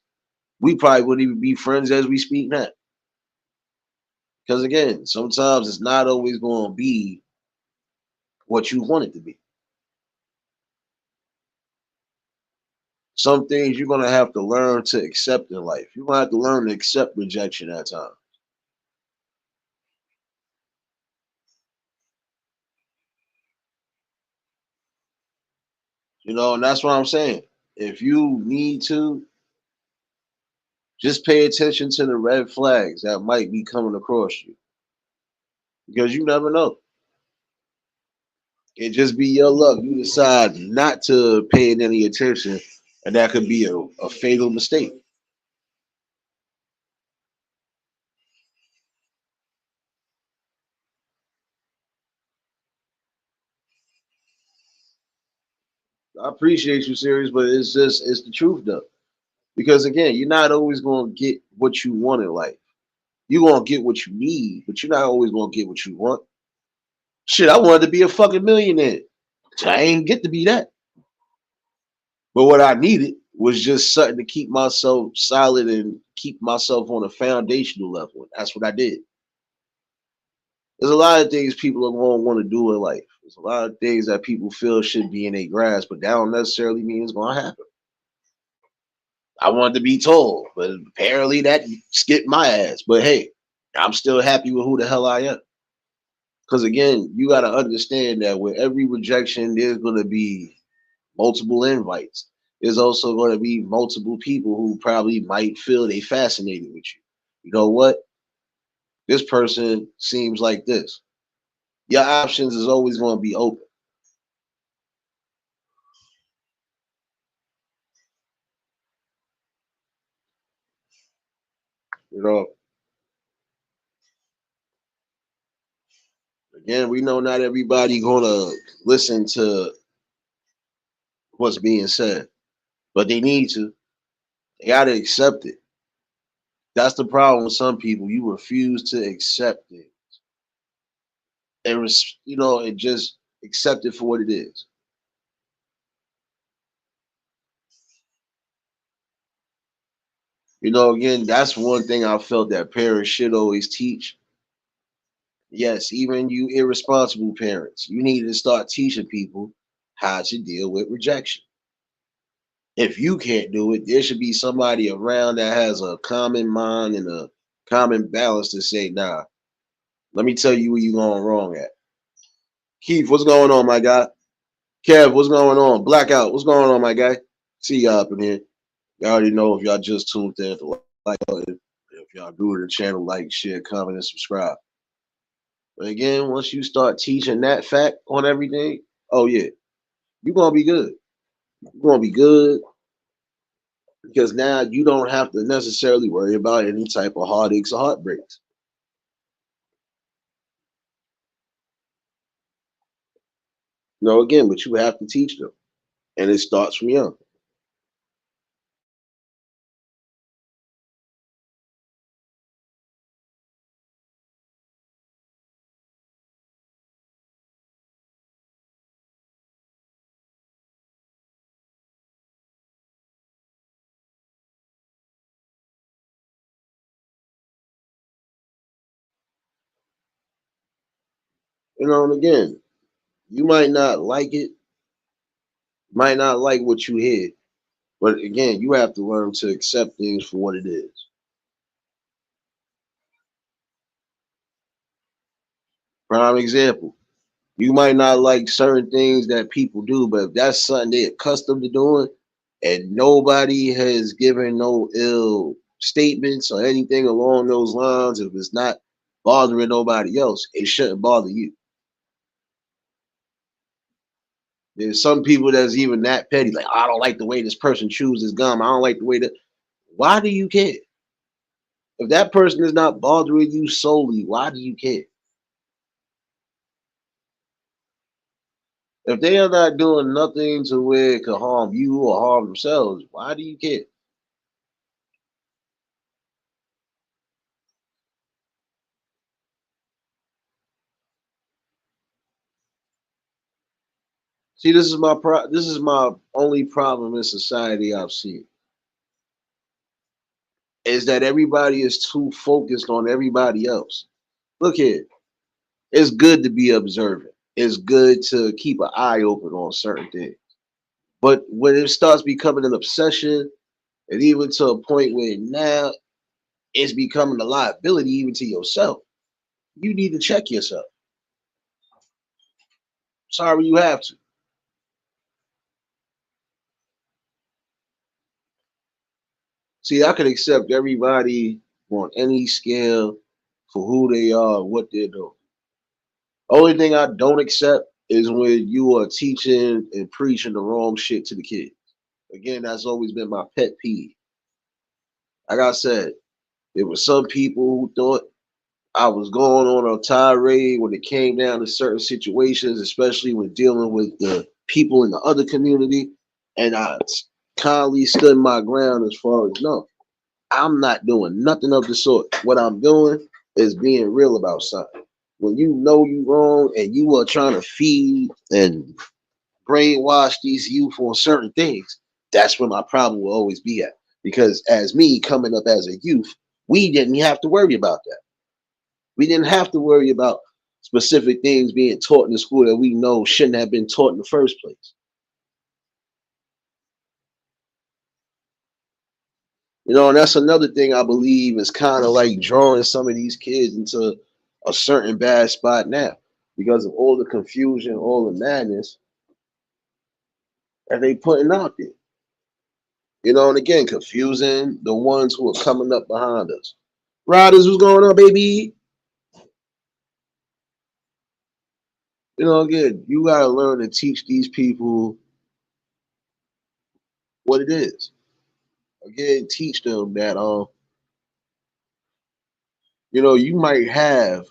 Speaker 1: we probably wouldn't even be friends as we speak now. Because again, sometimes it's not always going to be what you want it to be. Some things you're going to have to learn to accept in life. You're going to have to learn to accept rejection at times. And that's what I'm saying. If you need to, just pay attention to the red flags that might be coming across you because you never know. It just be your luck. You decide not to pay it any attention, and that could be a fatal mistake. I appreciate you, serious, but it's the truth though. Because again, you're not always gonna get what you want in life. You're gonna get what you need, but you're not always gonna get what you want. Shit, I wanted to be a fucking millionaire. I ain't get to be that. But what I needed was just something to keep myself solid and keep myself on a foundational level. That's what I did. There's a lot of things people are going to want to do in life. There's a lot of things that people feel should be in their grasp, but that don't necessarily mean it's going to happen. I wanted to be told, but apparently that skipped my ass. But hey, I'm still happy with who the hell I am. Because again, you got to understand that with every rejection, there's going to be multiple invites. There's also going to be multiple people who probably might feel they fascinated with you. You know what? This person seems like this. Your options is always going to be open. You know, again, we know not everybody gonna listen to what's being said, but they need to. They gotta accept it. That's the problem with some people. You refuse to accept it, and and just accept it for what it is. Again, that's one thing I felt that parents should always teach. Yes, even you irresponsible parents, you need to start teaching people how to deal with rejection. If you can't do it, there should be somebody around that has a common mind and a common balance to say, nah, let me tell you where you're going wrong at. Keith, what's going on, my guy? Kev, what's going on? Blackout, what's going on, my guy? See y'all up in here. Y'all already know if y'all just tuned in to like button. If y'all do to the channel, like, share, comment, and subscribe. But again, once you start teaching that fact on everything, oh yeah, you're gonna be good. You're gonna be good because now you don't have to necessarily worry about any type of heartaches or heartbreaks. Again, but you have to teach them, and it starts from young. And again, you might not like it, might not like what you hear, but again, you have to learn to accept things for what it is. Prime example. You might not like certain things that people do, but if that's something they're accustomed to doing and nobody has given no ill statements or anything along those lines, if it's not bothering nobody else, it shouldn't bother you. There's some people that's even that petty, like, I don't like the way this person chews his gum. I don't like the way that. Why do you care? If that person is not bothering you solely, why do you care? If they are not doing nothing to where it could harm you or harm themselves, why do you care? See, this is my only problem in society I've seen is that everybody is too focused on everybody else. Look here, it's good to be observant. It's good to keep an eye open on certain things. But when it starts becoming an obsession, and even to a point where now it's becoming a liability even to yourself, you need to check yourself. Sorry, you have to. See, I can accept everybody on any scale for who they are, what they're doing. Only thing I don't accept is when you are teaching and preaching the wrong shit to the kids. Again, that's always been my pet peeve. Like I said, there were some people who thought I was going on a tirade when it came down to certain situations, especially when dealing with the people in the other community. And I kindly stood my ground as far as no, I'm not doing nothing of the sort. What I'm doing is being real about something. When you know you wrong and you are trying to feed and brainwash these youth on certain things, that's where my problem will always be at. Because as me coming up as a youth, we didn't have to worry about that. We didn't have to worry about specific things being taught in the school that we know shouldn't have been taught in the first place. And that's another thing I believe is kind of like drawing some of these kids into a certain bad spot now because of all the confusion, all the madness that they putting out there. And again, confusing the ones who are coming up behind us. Riders, what's going on, baby? Again, you gotta learn to teach these people what it is. Again, teach them that you might have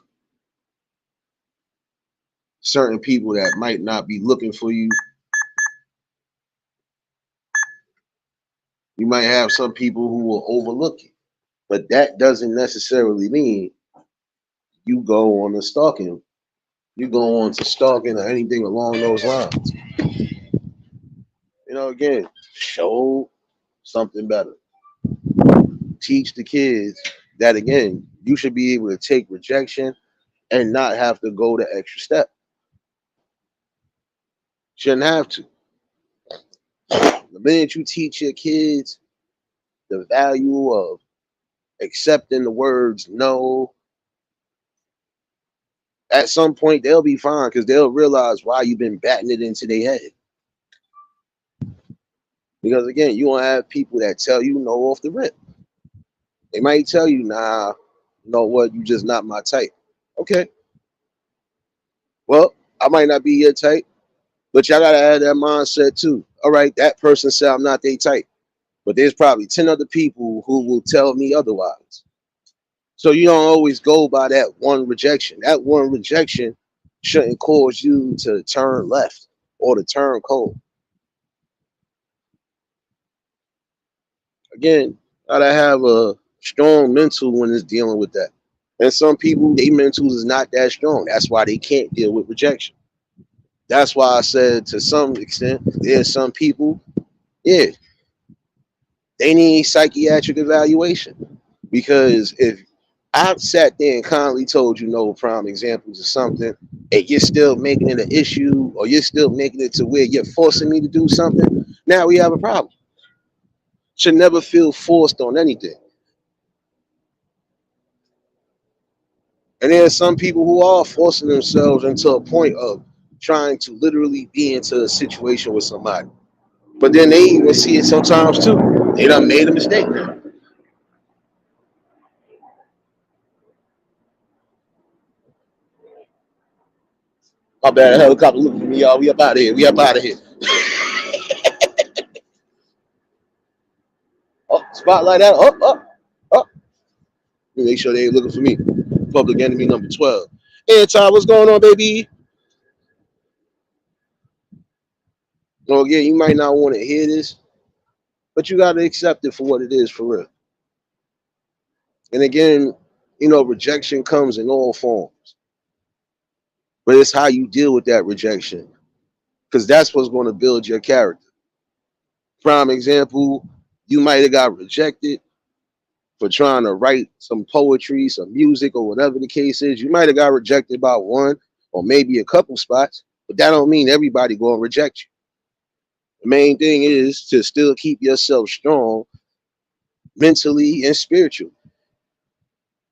Speaker 1: certain people that might not be looking for you. You might have some people who will overlook you. But that doesn't necessarily mean you go on the stalking. You go on to stalking or anything along those lines. Again, show something better. Teach the kids that again, you should be able to take rejection and not have to go the extra step. Shouldn't have to. The minute you teach your kids the value of accepting the words no, at some point they'll be fine because they'll realize why you've been batting it into their head. Because again, you don't have people that tell you no off the rip. They might tell you, nah, you know what, you just not my type. Okay, well, I might not be your type, but y'all gotta have that mindset too. All right, that person said I'm not their type, but there's probably 10 other people who will tell me otherwise. So you don't always go by that one rejection. That one rejection shouldn't cause you to turn left or to turn cold. Again, gotta have a strong mental when it's dealing with that. And some people, their mental is not that strong. That's why they can't deal with rejection. That's why I said to some extent, there's some people, yeah, they need psychiatric evaluation. Because if I've sat there and kindly told you no prime examples of something, and you're still making it an issue, or you're still making it to where you're forcing me to do something, now we have a problem. Should never feel forced on anything. And there's some people who are forcing themselves into a point of trying to literally be into a situation with somebody. But then they even see it sometimes too. They done made a mistake. My bad, helicopter looking for me, y'all. We up out of here. We up out of here. Oh, spotlight out. Up, up, up. Make sure they ain't looking for me. Public enemy number 12. Hey, Ty, what's going on, baby? Well, again, you might not want to hear this, but you got to accept it for what it is for real. And again, rejection comes in all forms, but it's how you deal with that rejection because that's what's going to build your character. Prime example, you might have got rejected for trying to write some poetry, some music, or whatever the case is. You might have got rejected by one or maybe a couple spots, but that don't mean everybody going to reject you. The main thing is to still keep yourself strong mentally and spiritually.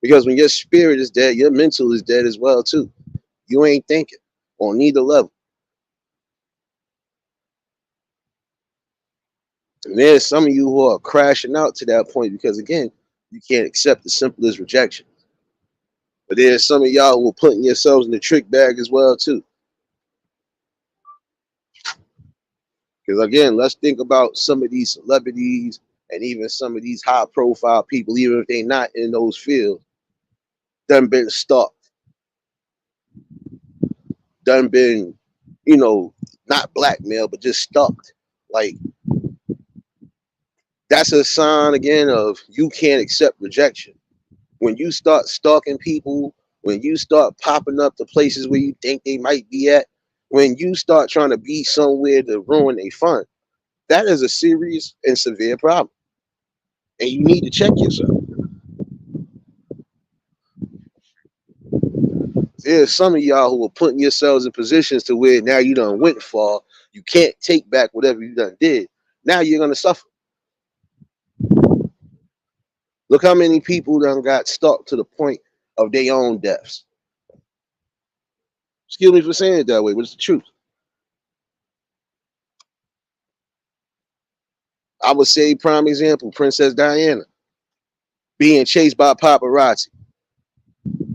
Speaker 1: Because when your spirit is dead, your mental is dead as well too. You ain't thinking on neither level. And there's some of you who are crashing out to that point because again, you can't accept the simplest rejection. But there's some of y'all who are putting yourselves in the trick bag as well too. Because again, let's think about some of these celebrities and even some of these high profile people, even if they're not in those fields, done been stalked, done been, you know, not blackmailed, but just stalked. Like that's a sign again of you can't accept rejection. When you start stalking people, when you start popping up to places where you think they might be at, when you start trying to be somewhere to ruin their fun, that is a serious and severe problem. And you need to check yourself. There's some of y'all who are putting yourselves in positions to where now you done went far. You can't take back whatever you done did. Now you're gonna suffer. Look how many people done got stalked to the point of their own deaths. Excuse me for saying it that way, but it's the truth. I would say prime example, Princess Diana being chased by paparazzi.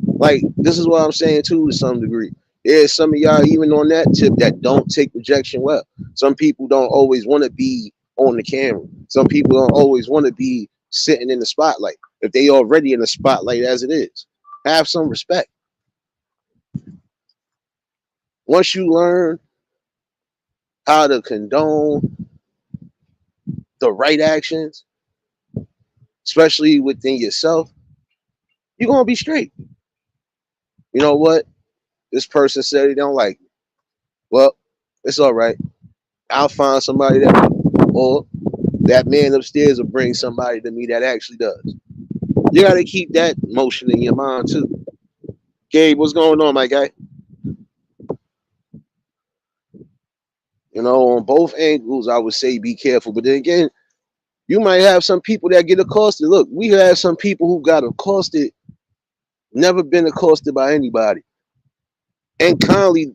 Speaker 1: Like this is what I'm saying too to some degree. There's some of y'all even on that tip that don't take rejection well. Some people don't always want to be on the camera. Some people don't always want to be sitting in the spotlight. If they already in the spotlight as it is, have some respect. Once you learn how to condone the right actions, especially within yourself, you're gonna be straight. You know what? This person said they don't like me. Well, it's all right. I'll find somebody that, or that man upstairs will bring somebody to me that actually does. You got to keep that motion in your mind too. Gabe, what's going on, my guy? You know, on both angles, I would say be careful. But then again, you might have some people that get accosted. Look, we have some people who got accosted, never been accosted by anybody, and kindly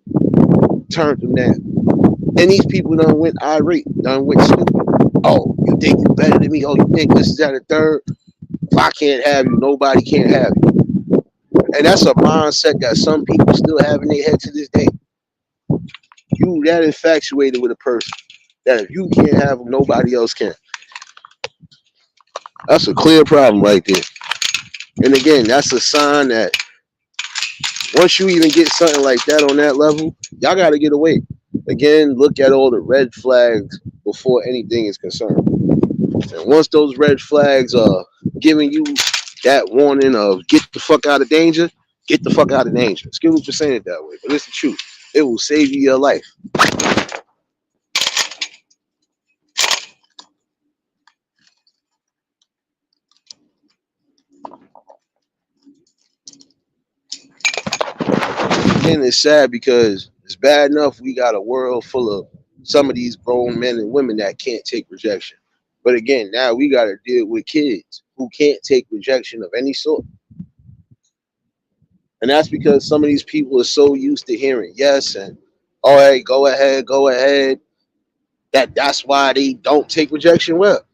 Speaker 1: turned them down. And these people done went irate, done went stupid. Oh, you think you better than me? Oh, you think this is that a third? If I can't have you, nobody can't have you. And that's a mindset that some people still have in their head to this day. You that infatuated with a person that if you can't have them, nobody else can. That's a clear problem right there. And again, that's a sign that once you even get something like that on that level, y'all got to get away. Again, look at all the red flags before anything is concerned. And once those red flags are giving you that warning of get the fuck out of danger, get the fuck out of danger. Excuse me for saying it that way, but it's the truth. It will save you your life. And it's sad because it's bad enough we got a world full of some of these grown men and women that can't take rejection. But again, now we got to deal with kids who can't take rejection of any sort. And that's because some of these people are so used to hearing yes and all right, go ahead. That's why they don't take rejection well.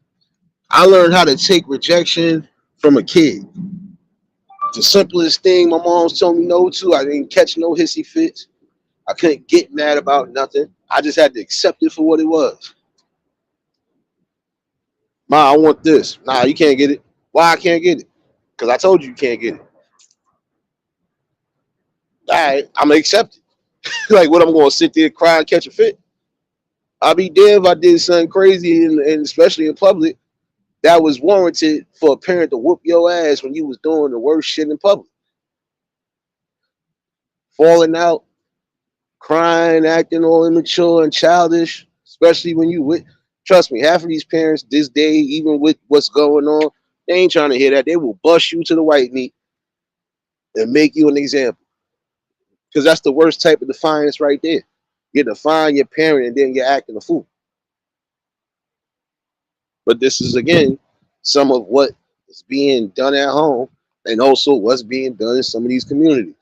Speaker 1: I learned how to take rejection from a kid. The simplest thing my mom's told me no to, I didn't catch no hissy fits. I couldn't get mad about nothing. I just had to accept it for what it was. Ma, I want this. Nah, you can't get it. Why I can't get it? Because I told you can't get it. All right, I'm gonna accept it. Like what I'm gonna sit there, cry, and catch a fit. I'll be damned if I did something crazy, and especially in public, that was warranted for a parent to whoop your ass when you was doing the worst shit in public. Falling out, crying, acting all immature and childish, especially when you with. Trust me, half of these parents this day, even with what's going on, they ain't trying to hear that. They will bust you to the white meat and make you an example. Because that's the worst type of defiance right there. You define your parent and then you're acting a fool. But this is again some of what is being done at home and also what's being done in some of these communities.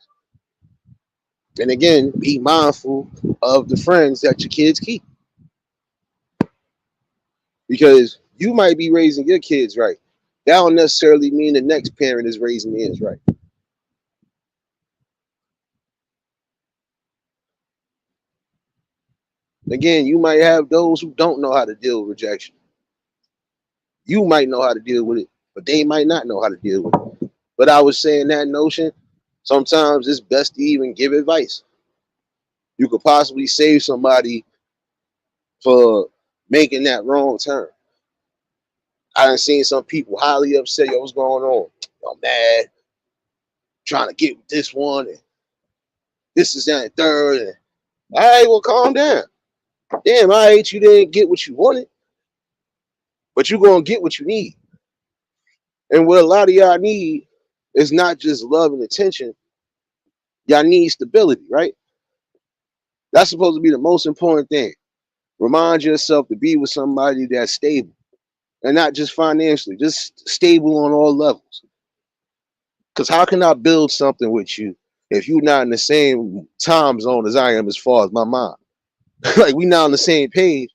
Speaker 1: And again, be mindful of the friends that your kids keep. Because you might be raising your kids right. That don't necessarily mean the next parent is raising theirs right. Again, you might have those who don't know how to deal with rejection. You might know how to deal with it, but they might not know how to deal with it. But I was saying that notion, sometimes it's best to even give advice. You could possibly save somebody for making that wrong turn. I done seen some people highly upset. Yo, what's going on? I'm mad, trying to get with this one, and this is that and third. And, all right, well, calm down. Damn, I hate you didn't get what you wanted, but you're gonna get what you need. And what a lot of y'all need is not just love and attention. Y'all need stability, right? That's supposed to be the most important thing. Remind yourself to be with somebody that's stable and not just financially, just stable on all levels. Because how can I build something with you if you're not in the same time zone as I am as far as my mind? Like we not on the same page,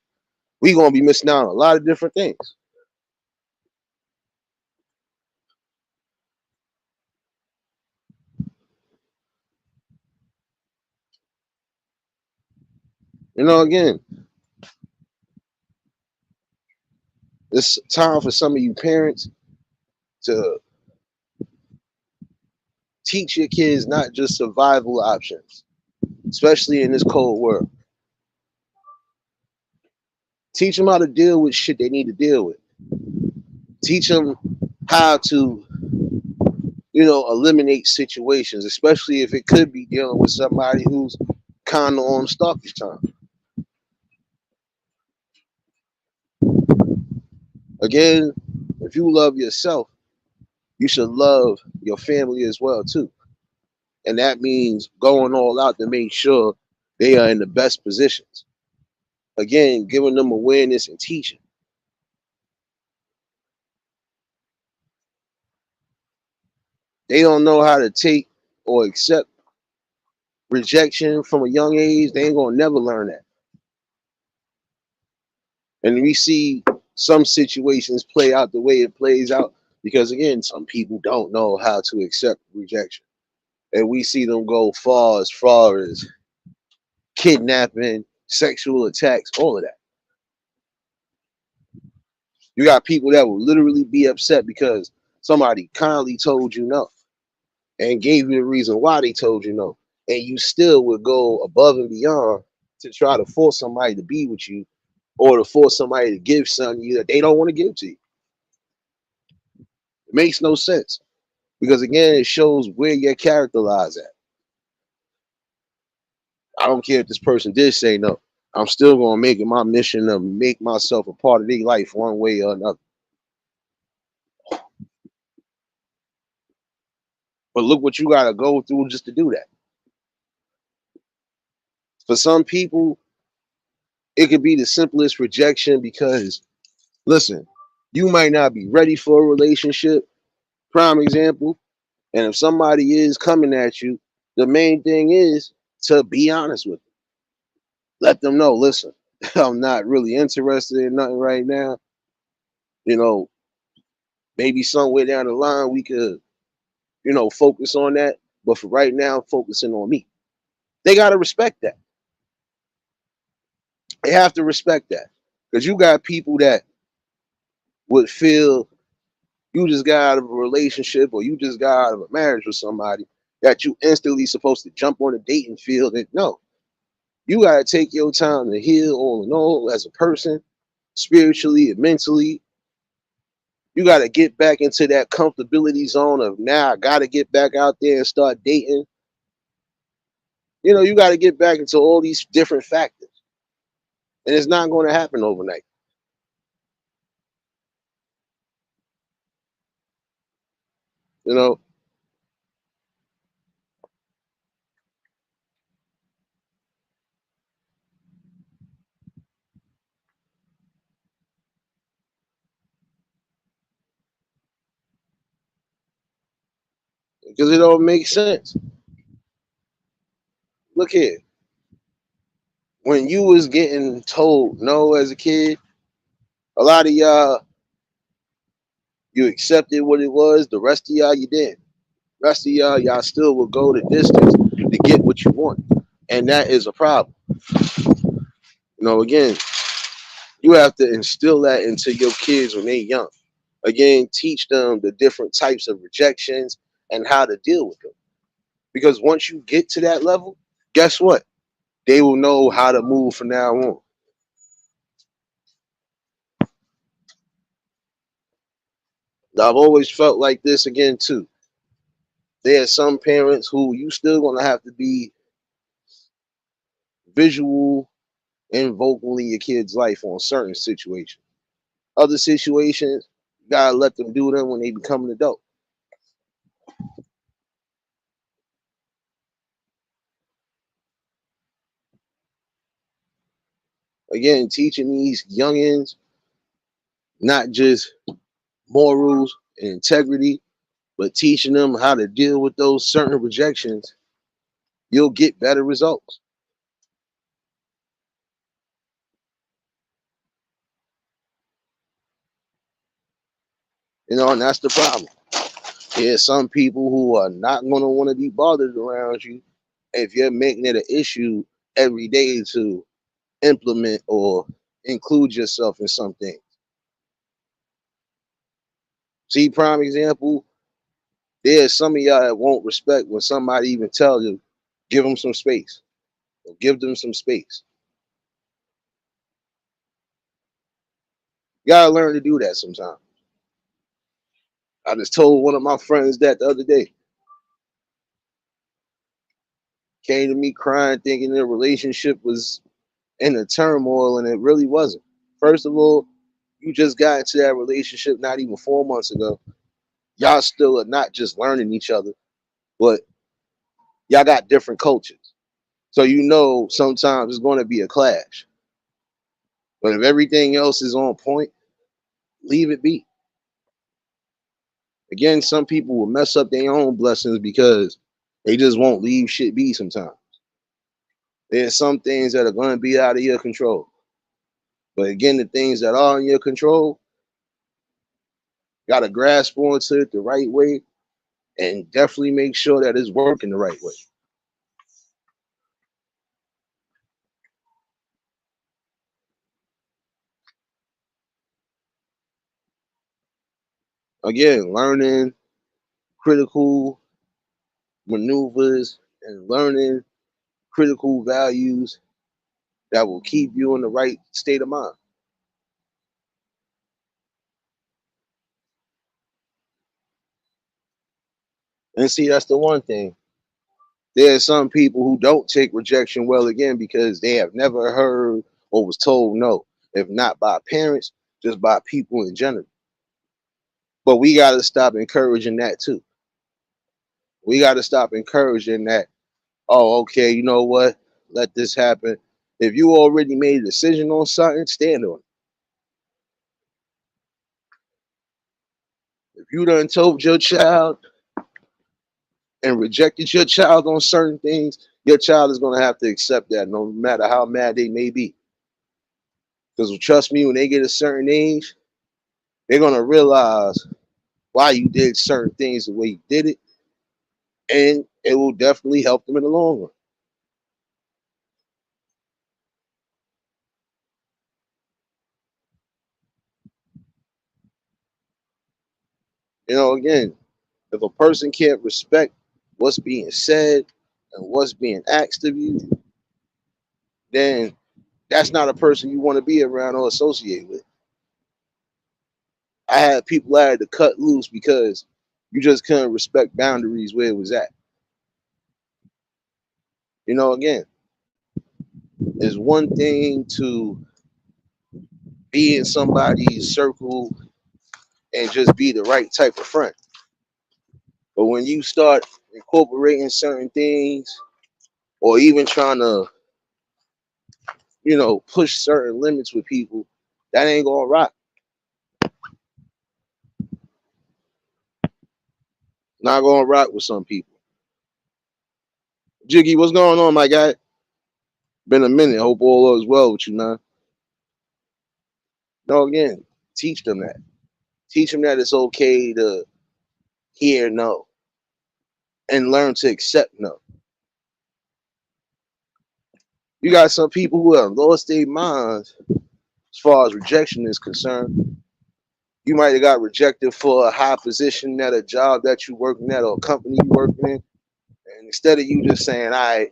Speaker 1: we gonna be missing out on a lot of different things. You know, again, it's time for some of you parents to teach your kids not just survival options, especially in this cold world. Teach them how to deal with shit they need to deal with. Teach them how to, eliminate situations, especially if it could be dealing with somebody who's kind of on stalkish time. Again, if you love yourself, you should love your family as well too. And that means going all out to make sure they are in the best positions. Again, giving them awareness and teaching. They don't know how to take or accept rejection from a young age. They ain't gonna never learn that. And we see some situations play out the way it plays out because again, some people don't know how to accept rejection. And we see them go far as kidnapping, sexual attacks, all of that. You got people that will literally be upset because somebody kindly told you no and gave you the reason why they told you no. And you still would go above and beyond to try to force somebody to be with you or to force somebody to give something you that they don't want to give to you. It makes no sense because again, it shows where your character lies at. I don't care if this person did say no. I'm still gonna make it my mission to make myself a part of their life one way or another. But look what you gotta go through just to do that. For some people, it could be the simplest rejection because listen, you might not be ready for a relationship. Prime example. And if somebody is coming at you, the main thing is to be honest with them. Let them know, listen, I'm not really interested in nothing right now. You know, maybe somewhere down the line we could, focus on that. But for right now, focusing on me. They gotta respect that. They have to respect that. Because you got people that would feel you just got out of a relationship or you just got out of a marriage with somebody that you instantly supposed to jump on a dating field. And no, you got to take your time to heal all in all as a person, spiritually and mentally. You got to get back into that comfortability zone of now I got to get back out there and start dating. You got to get back into all these different factors. And it's not going to happen overnight, you know, because it don't make sense. Look here. When you was getting told no as a kid, a lot of y'all, you accepted what it was. The rest of y'all, you didn't. Rest of y'all still will go the distance to get what you want. And that is a problem. Again, you have to instill that into your kids when they're young. Again, teach them the different types of rejections and how to deal with them. Because once you get to that level, guess what? They will know how to move from now on. I've always felt like this again too. There are some parents who you still gonna have to be visual and vocal in your kid's life on certain situations. Other situations, you gotta let them do them when they become an adult. Again, teaching these youngins not just morals and integrity, but teaching them how to deal with those certain rejections, you'll get better results. And that's the problem. There's some people who are not going to want to be bothered around you if you're making it an issue every day to implement or include yourself in something. See, prime example, there's some of y'all that won't respect when somebody even tells you, give them some space or give them some space. You gotta learn to do that sometimes. I just told one of my friends that the other day. Came to me crying, thinking their relationship was in a turmoil, and it really wasn't. First of all, you just got into that relationship not even 4 months ago. Y'all still are not just learning each other, but y'all got different cultures. So you know sometimes it's going to be a clash. But if everything else is on point, leave it be. Again, some people will mess up their own blessings because they just won't leave shit be sometimes. There's some things that are going to be out of your control. But again, the things that are in your control, got to grasp onto it the right way and definitely make sure that it's working the right way. Again, learning critical maneuvers and learning critical values that will keep you in the right state of mind. And see, that's the one thing. There are some people who don't take rejection well again because they have never heard or was told no, if not by parents, just by people in general. But we got to stop encouraging that too. We got to stop encouraging that. Oh, okay, you know what? Let this happen. If you already made a decision on something, stand on it. If you done told your child and rejected your child on certain things, your child is going to have to accept that no matter how mad they may be. Because trust me, when they get a certain age, they're going to realize why you did certain things the way you did it, and it will definitely help them in the long run. Again, if a person can't respect what's being said and what's being asked of you, then that's not a person you want to be around or associate with. I had people I had to cut loose because you just couldn't respect boundaries where it was at. Again, it's one thing to be in somebody's circle and just be the right type of friend. But when you start incorporating certain things or even trying to, push certain limits with people, that ain't gonna rock. Not gonna rock with some people. Jiggy, what's going on, my guy? Been a minute. Hope all is well with you, man. No, again, teach them that. Teach them that it's okay to hear no and learn to accept no. You got some people who have lost their minds as far as rejection is concerned. You might have got rejected for a high position at a job that you working at or a company you working in. And instead of you just saying, all right,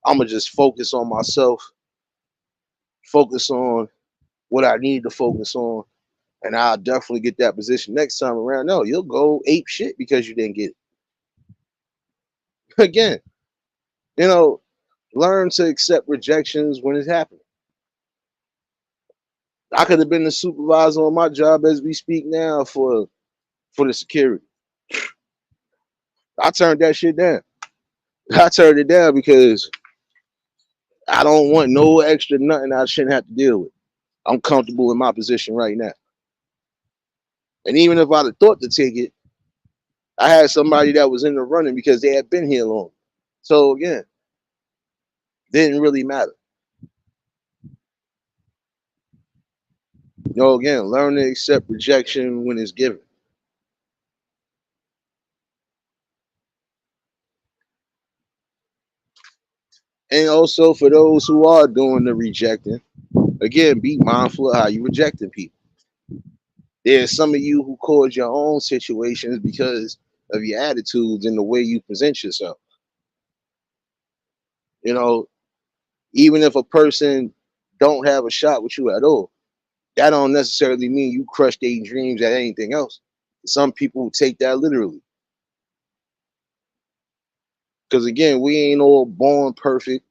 Speaker 1: I'm going to just focus on myself, focus on what I need to focus on, and I'll definitely get that position next time around. No, you'll go ape shit because you didn't get it. Again, you know, learn to accept rejections when it's happening. I could have been the supervisor on my job as we speak now for the security. I turned that shit down. I turned it down because I don't want no extra nothing I shouldn't have to deal with. I'm comfortable in my position right now. And even if I'd have thought to take it, I had somebody that was in the running because they had been here long. So again, didn't really matter. Again, learn to accept rejection when it's given. And also for those who are doing the rejecting, again, be mindful of how you rejecting people. There's some of you who cause your own situations because of your attitudes and the way you present yourself. You know, even if a person don't have a shot with you at all, that don't necessarily mean you crush their dreams at anything else. Some people take that literally. Because again, we ain't all born perfect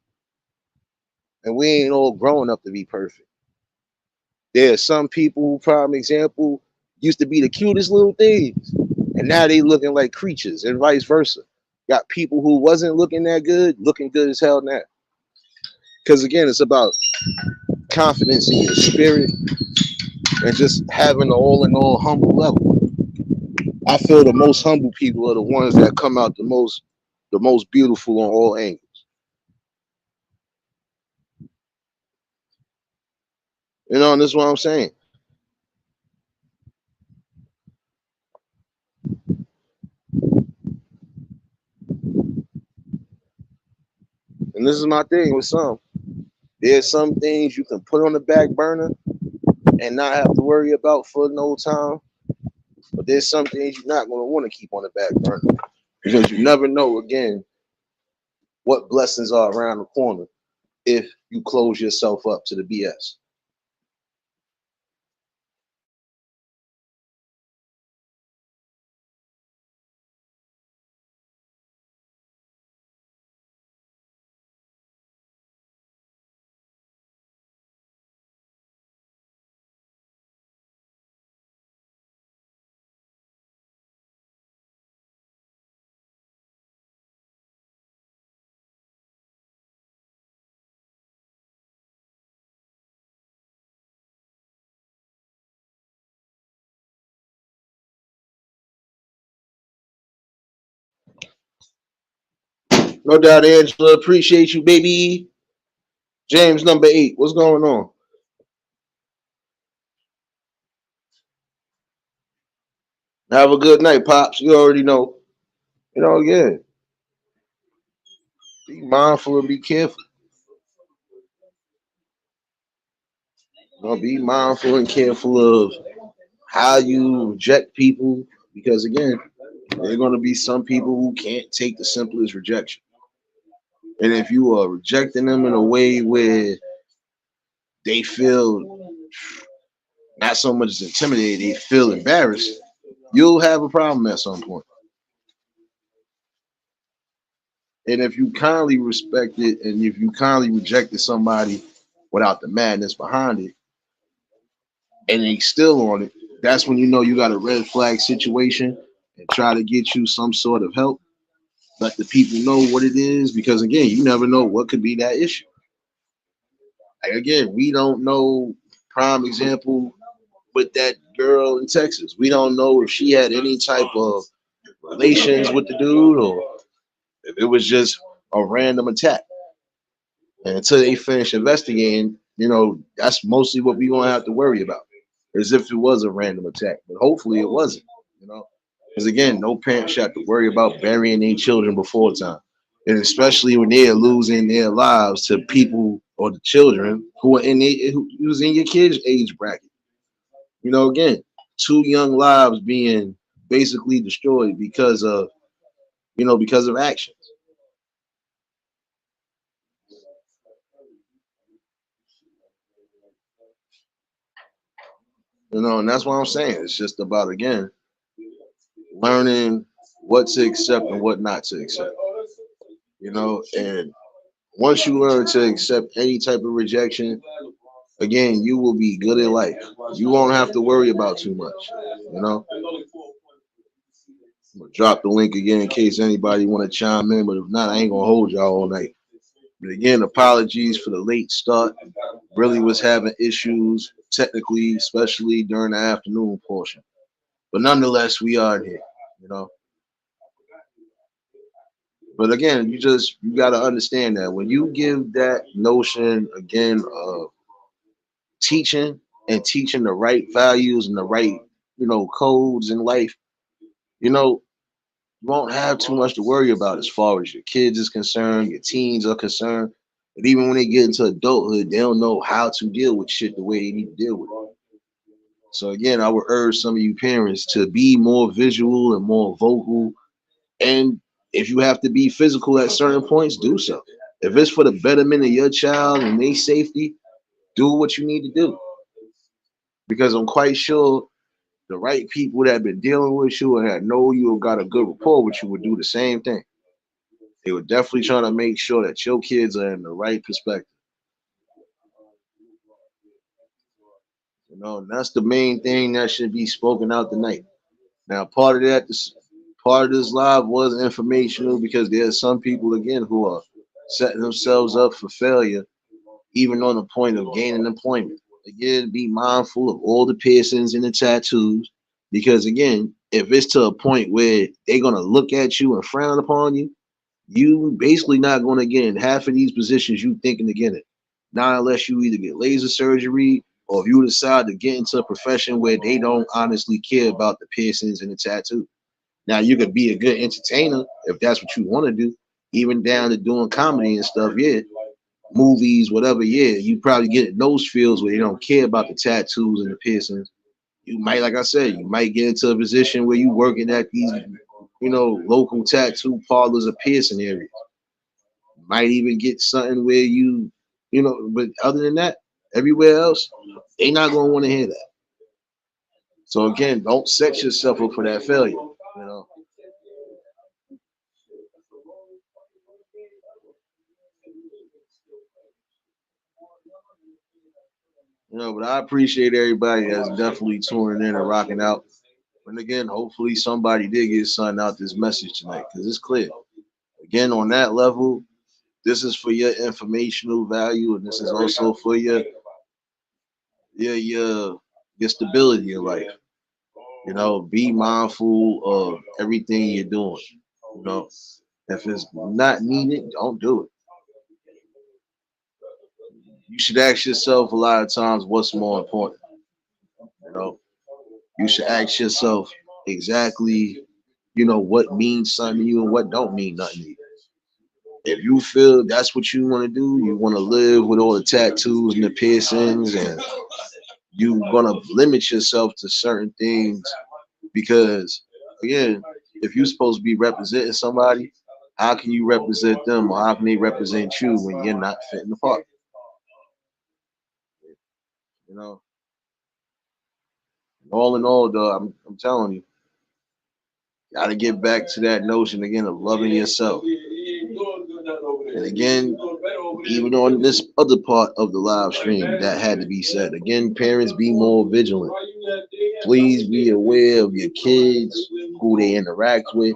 Speaker 1: and we ain't all growing up to be perfect. There are some people who, prime example, used to be the cutest little things. And now they looking like creatures and vice versa. Got people who wasn't looking that good, looking good as hell now. Because again, it's about confidence in your spirit and just having an all in all humble level. I feel the most humble people are the ones that come out the most beautiful on all angles. And this is what I'm saying. And this is my thing with some. There's some things you can put on the back burner and not have to worry about for no time. But there's some things you're not going to want to keep on the back burner because you never know, again, what blessings are around the corner if you close yourself up to the BS. No doubt, Angela. Appreciate you, baby. James, number 8. What's going on? Have a good night, Pops. You already know. Yeah. Be mindful and be careful. Be mindful and careful of how you reject people because, again, there are going to be some people who can't take the simplest rejection. And if you are rejecting them in a way where they feel not so much as intimidated, they feel embarrassed, you'll have a problem at some point. And if you kindly respect it and if you kindly rejected somebody without the madness behind it and they still on it, that's when you know you got a red flag situation and try to get you some sort of help. Let the people know what it is because, again, you never know what could be that issue. Like, again, we don't know, prime example, with that girl in Texas. We don't know if she had any type of relations with the dude or if it was just a random attack. And until they finish investigating, that's mostly what we're gonna have to worry about. As if it was a random attack. But hopefully it wasn't, you know. Because again, no parent should have to worry about burying their children before time. And especially when they're losing their lives to people or the children who are who's in your kid's age bracket. Again, two young lives being basically destroyed because of actions. And that's what I'm saying. It's just about, again, learning what to accept and what not to accept. And once you learn to accept any type of rejection, again, you will be good in life. You won't have to worry about too much. You know, I'm gonna drop the link again in case anybody want to chime in, but if not, I ain't gonna hold y'all all night. But again, apologies for the late start. Really was having issues technically, especially during the afternoon portion. But nonetheless, we are here. You know. But again, you got to understand that when you give that notion again of teaching and teaching the right values and the right codes in life, you won't have too much to worry about as far as your kids is concerned, your teens are concerned. But even when they get into adulthood, they don't know how to deal with shit the way they need to deal with it. So again, I would urge some of you parents to be more visual and more vocal. And if you have to be physical at certain points, do so. If it's for the betterment of your child and their safety, do what you need to do. Because I'm quite sure The right people that have been dealing with you and that know you and got a good rapport with you would do the same thing. They were definitely trying to make sure that your kids are in the right perspective. And that's the main thing that should be spoken out tonight. Now, part of this live was informational because there are some people again who are setting themselves up for failure, even on the point of gaining employment. Again, be mindful of all the piercings and the tattoos, because again, if it's to a point where they're gonna look at you and frown upon you, you basically not gonna get in half of these positions you thinking to get it. Not unless you either get laser surgery or if you decide to get into a profession where they don't honestly care about the piercings and the tattoo. Now you could be a good entertainer if that's what you want to do, even down to doing comedy and stuff. Yeah, movies, whatever. Yeah, you probably get in those fields where they don't care about the tattoos and the piercings. You might, like I said, you might get into a position where you working at these, local tattoo parlors or piercing areas. Might even get something where but other than that, everywhere else, they not gonna want to hear that. So again, don't set yourself up for that failure. know. But I appreciate everybody that's definitely tuning in and rocking out. And again, hopefully somebody did get something out this message tonight because it's clear. Again, on that level, this is for your informational value, and this is also for your stability in life. Be mindful of everything you're doing. You know, if it's not needed, don't do it. You should ask yourself a lot of times what's more important. You know, you should ask yourself exactly, what means something to you and what don't mean nothing to you. If you feel that's what you want to do, you want to live with all the tattoos and the piercings, and you're gonna limit yourself to certain things because, again, if you're supposed to be representing somebody, how can you represent them or how can they represent you when you're not fitting the part? You know, all in all, though, I'm telling you, got to get back to that notion again of loving yourself. And again, even on this other part of the live stream, that had to be said. Again, parents, be more vigilant. Please be aware of your kids, who they interact with,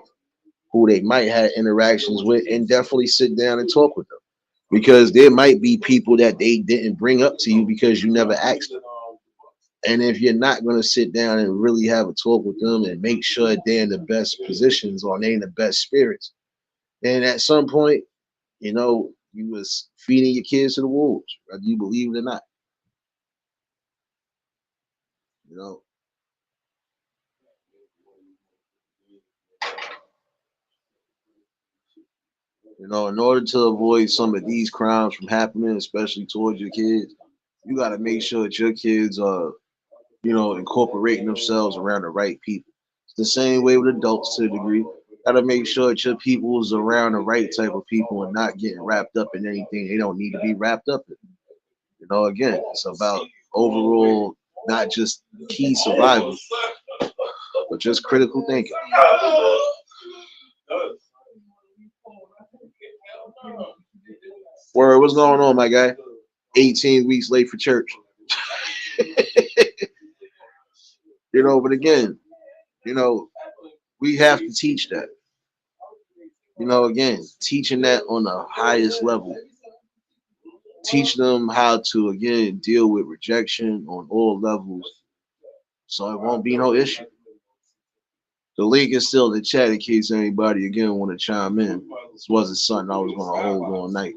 Speaker 1: who they might have interactions with, and definitely sit down and talk with them. Because there might be people that they didn't bring up to you because you never asked them. And if you're not going to sit down and really have a talk with them and make sure they're in the best positions or they're in the best spirits, then at some point, you was feeding your kids to the wolves, whether you believe it or not. You know, in order to avoid some of these crimes from happening, especially towards your kids, you got to make sure that your kids are, incorporating themselves around the right people. It's the same way with adults to a degree. Got to make sure that your people is around the right type of people and not getting wrapped up in anything they don't need to be wrapped up in. Again, it's about overall, not just key survival, but just critical thinking. Word, what's going on, my guy? 18 weeks late for church. But again, you know, we have to teach that. Again, teaching that on the highest level. Teach them how to, again, deal with rejection on all levels so it won't be no issue. The link is still in the chat in case anybody, again, want to chime in. This wasn't something I was going to hold all night.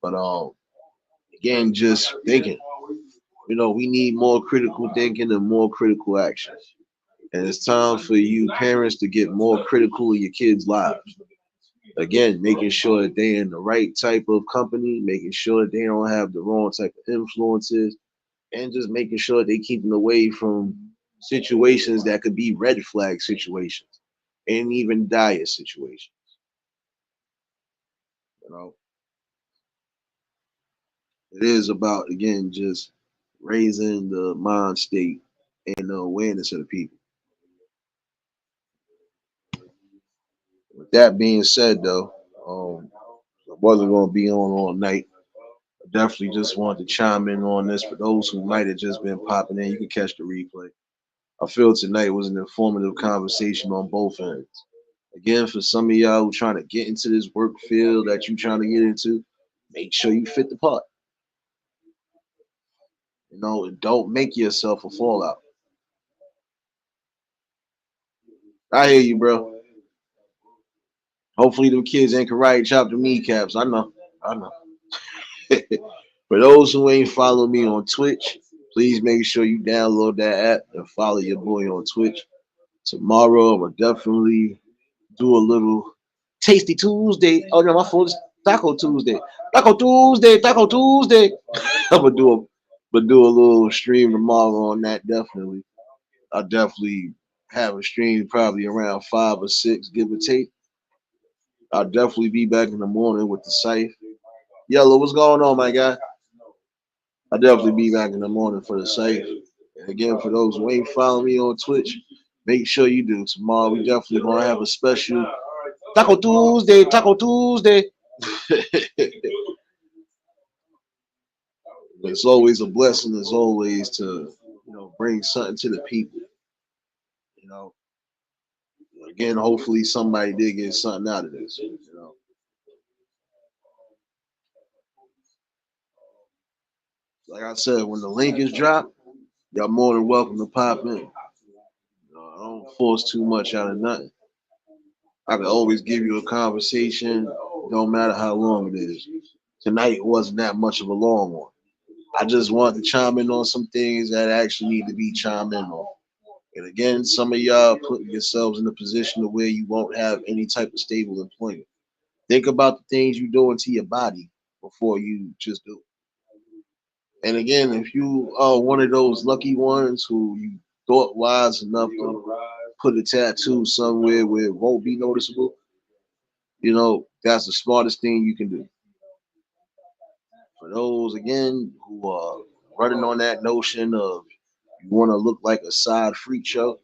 Speaker 1: But again, just thinking. We need more critical thinking and more critical action. And it's time for you parents to get more critical of your kids' lives. Again, making sure that they're in the right type of company, making sure that they don't have the wrong type of influences, and just making sure they keep them away from situations that could be red flag situations and even dire situations. You know, it is about, again, just raising the mind state and the awareness of the people. With that being said, though, I wasn't going to be on all night. I definitely just wanted to chime in on this for those who might have just been popping in. You can catch the replay. I feel tonight was an informative conversation on both ends. Again, for some of y'all who trying to get into this work field that you trying to get into, make sure you fit the part. And don't make yourself a fallout. I hear you, bro. Hopefully them kids ain't karate chop the kneecaps. I know. I know. For those who ain't follow me on Twitch, please make sure you download that app and follow your boy on Twitch. Tomorrow, I'm gonna definitely do a little Tasty Tuesday. Oh no, my phone is Taco Tuesday. Taco Tuesday. Taco Tuesday. I'm gonna do a little stream tomorrow on that. Definitely, I'll definitely have a stream probably around 5 or 6, give or take. I'll definitely be back in the morning with the scythe. Yellow, what's going on, my guy? I'll definitely be back in the morning for the site. And again, for those who ain't following me on Twitch, make sure you do. Tomorrow we definitely gonna have a special Taco Tuesday, Taco Tuesday. It's always a blessing, as always, to bring something to the people. You know, again, hopefully somebody did get something out of this. Like I said, when the link is dropped, y'all more than welcome to pop in. I don't force too much out of nothing. I can always give you a conversation, no matter how long it is. Tonight wasn't that much of a long one. I just wanted to chime in on some things that actually need to be chimed in on. And again, some of y'all putting yourselves in a position to where you won't have any type of stable employment. Think about the things you're doing to your body before you just do it. And again, if you are one of those lucky ones who you thought wise enough to put a tattoo somewhere where it won't be noticeable, that's the smartest thing you can do. For those again who are running on that notion of you want to look like a side freak show,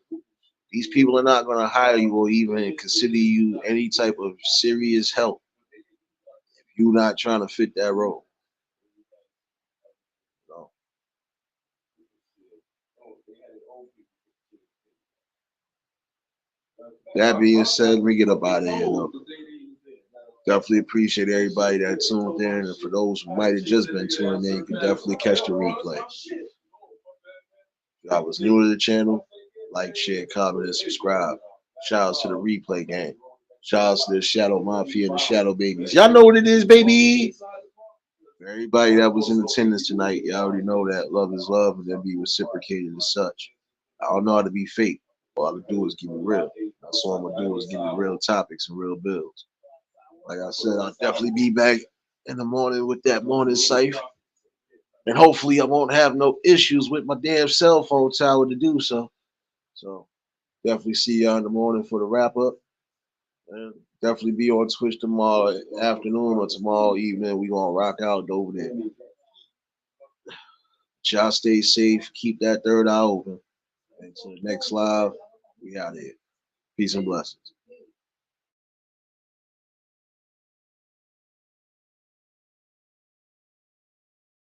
Speaker 1: these people are not going to hire you or even consider you any type of serious help if you're not trying to fit that role. So, that being said, let me get up out of here. Definitely appreciate everybody that tuned in, and for those who might have just been tuning in, you can definitely catch the replay. If I was new to the channel, like, share, comment, and subscribe. Shout outs to the replay game. Shout outs to the Shadow Mafia and the Shadow Babies. Y'all know what it is, baby. For everybody that was in attendance tonight, you already know that love is love and then be reciprocated as such. I don't know how to be fake. All I do is give it real. That's all I'm gonna do is give you real topics and real bills. Like I said, I'll definitely be back in the morning with that morning safe. And hopefully I won't have no issues with my damn cell phone tower to do so. So definitely see y'all in the morning for the wrap up. And definitely be on Twitch tomorrow afternoon or tomorrow evening. We gonna rock out over there. Y'all stay safe. Keep that third eye open. Until the next live, we out here. Peace and blessings.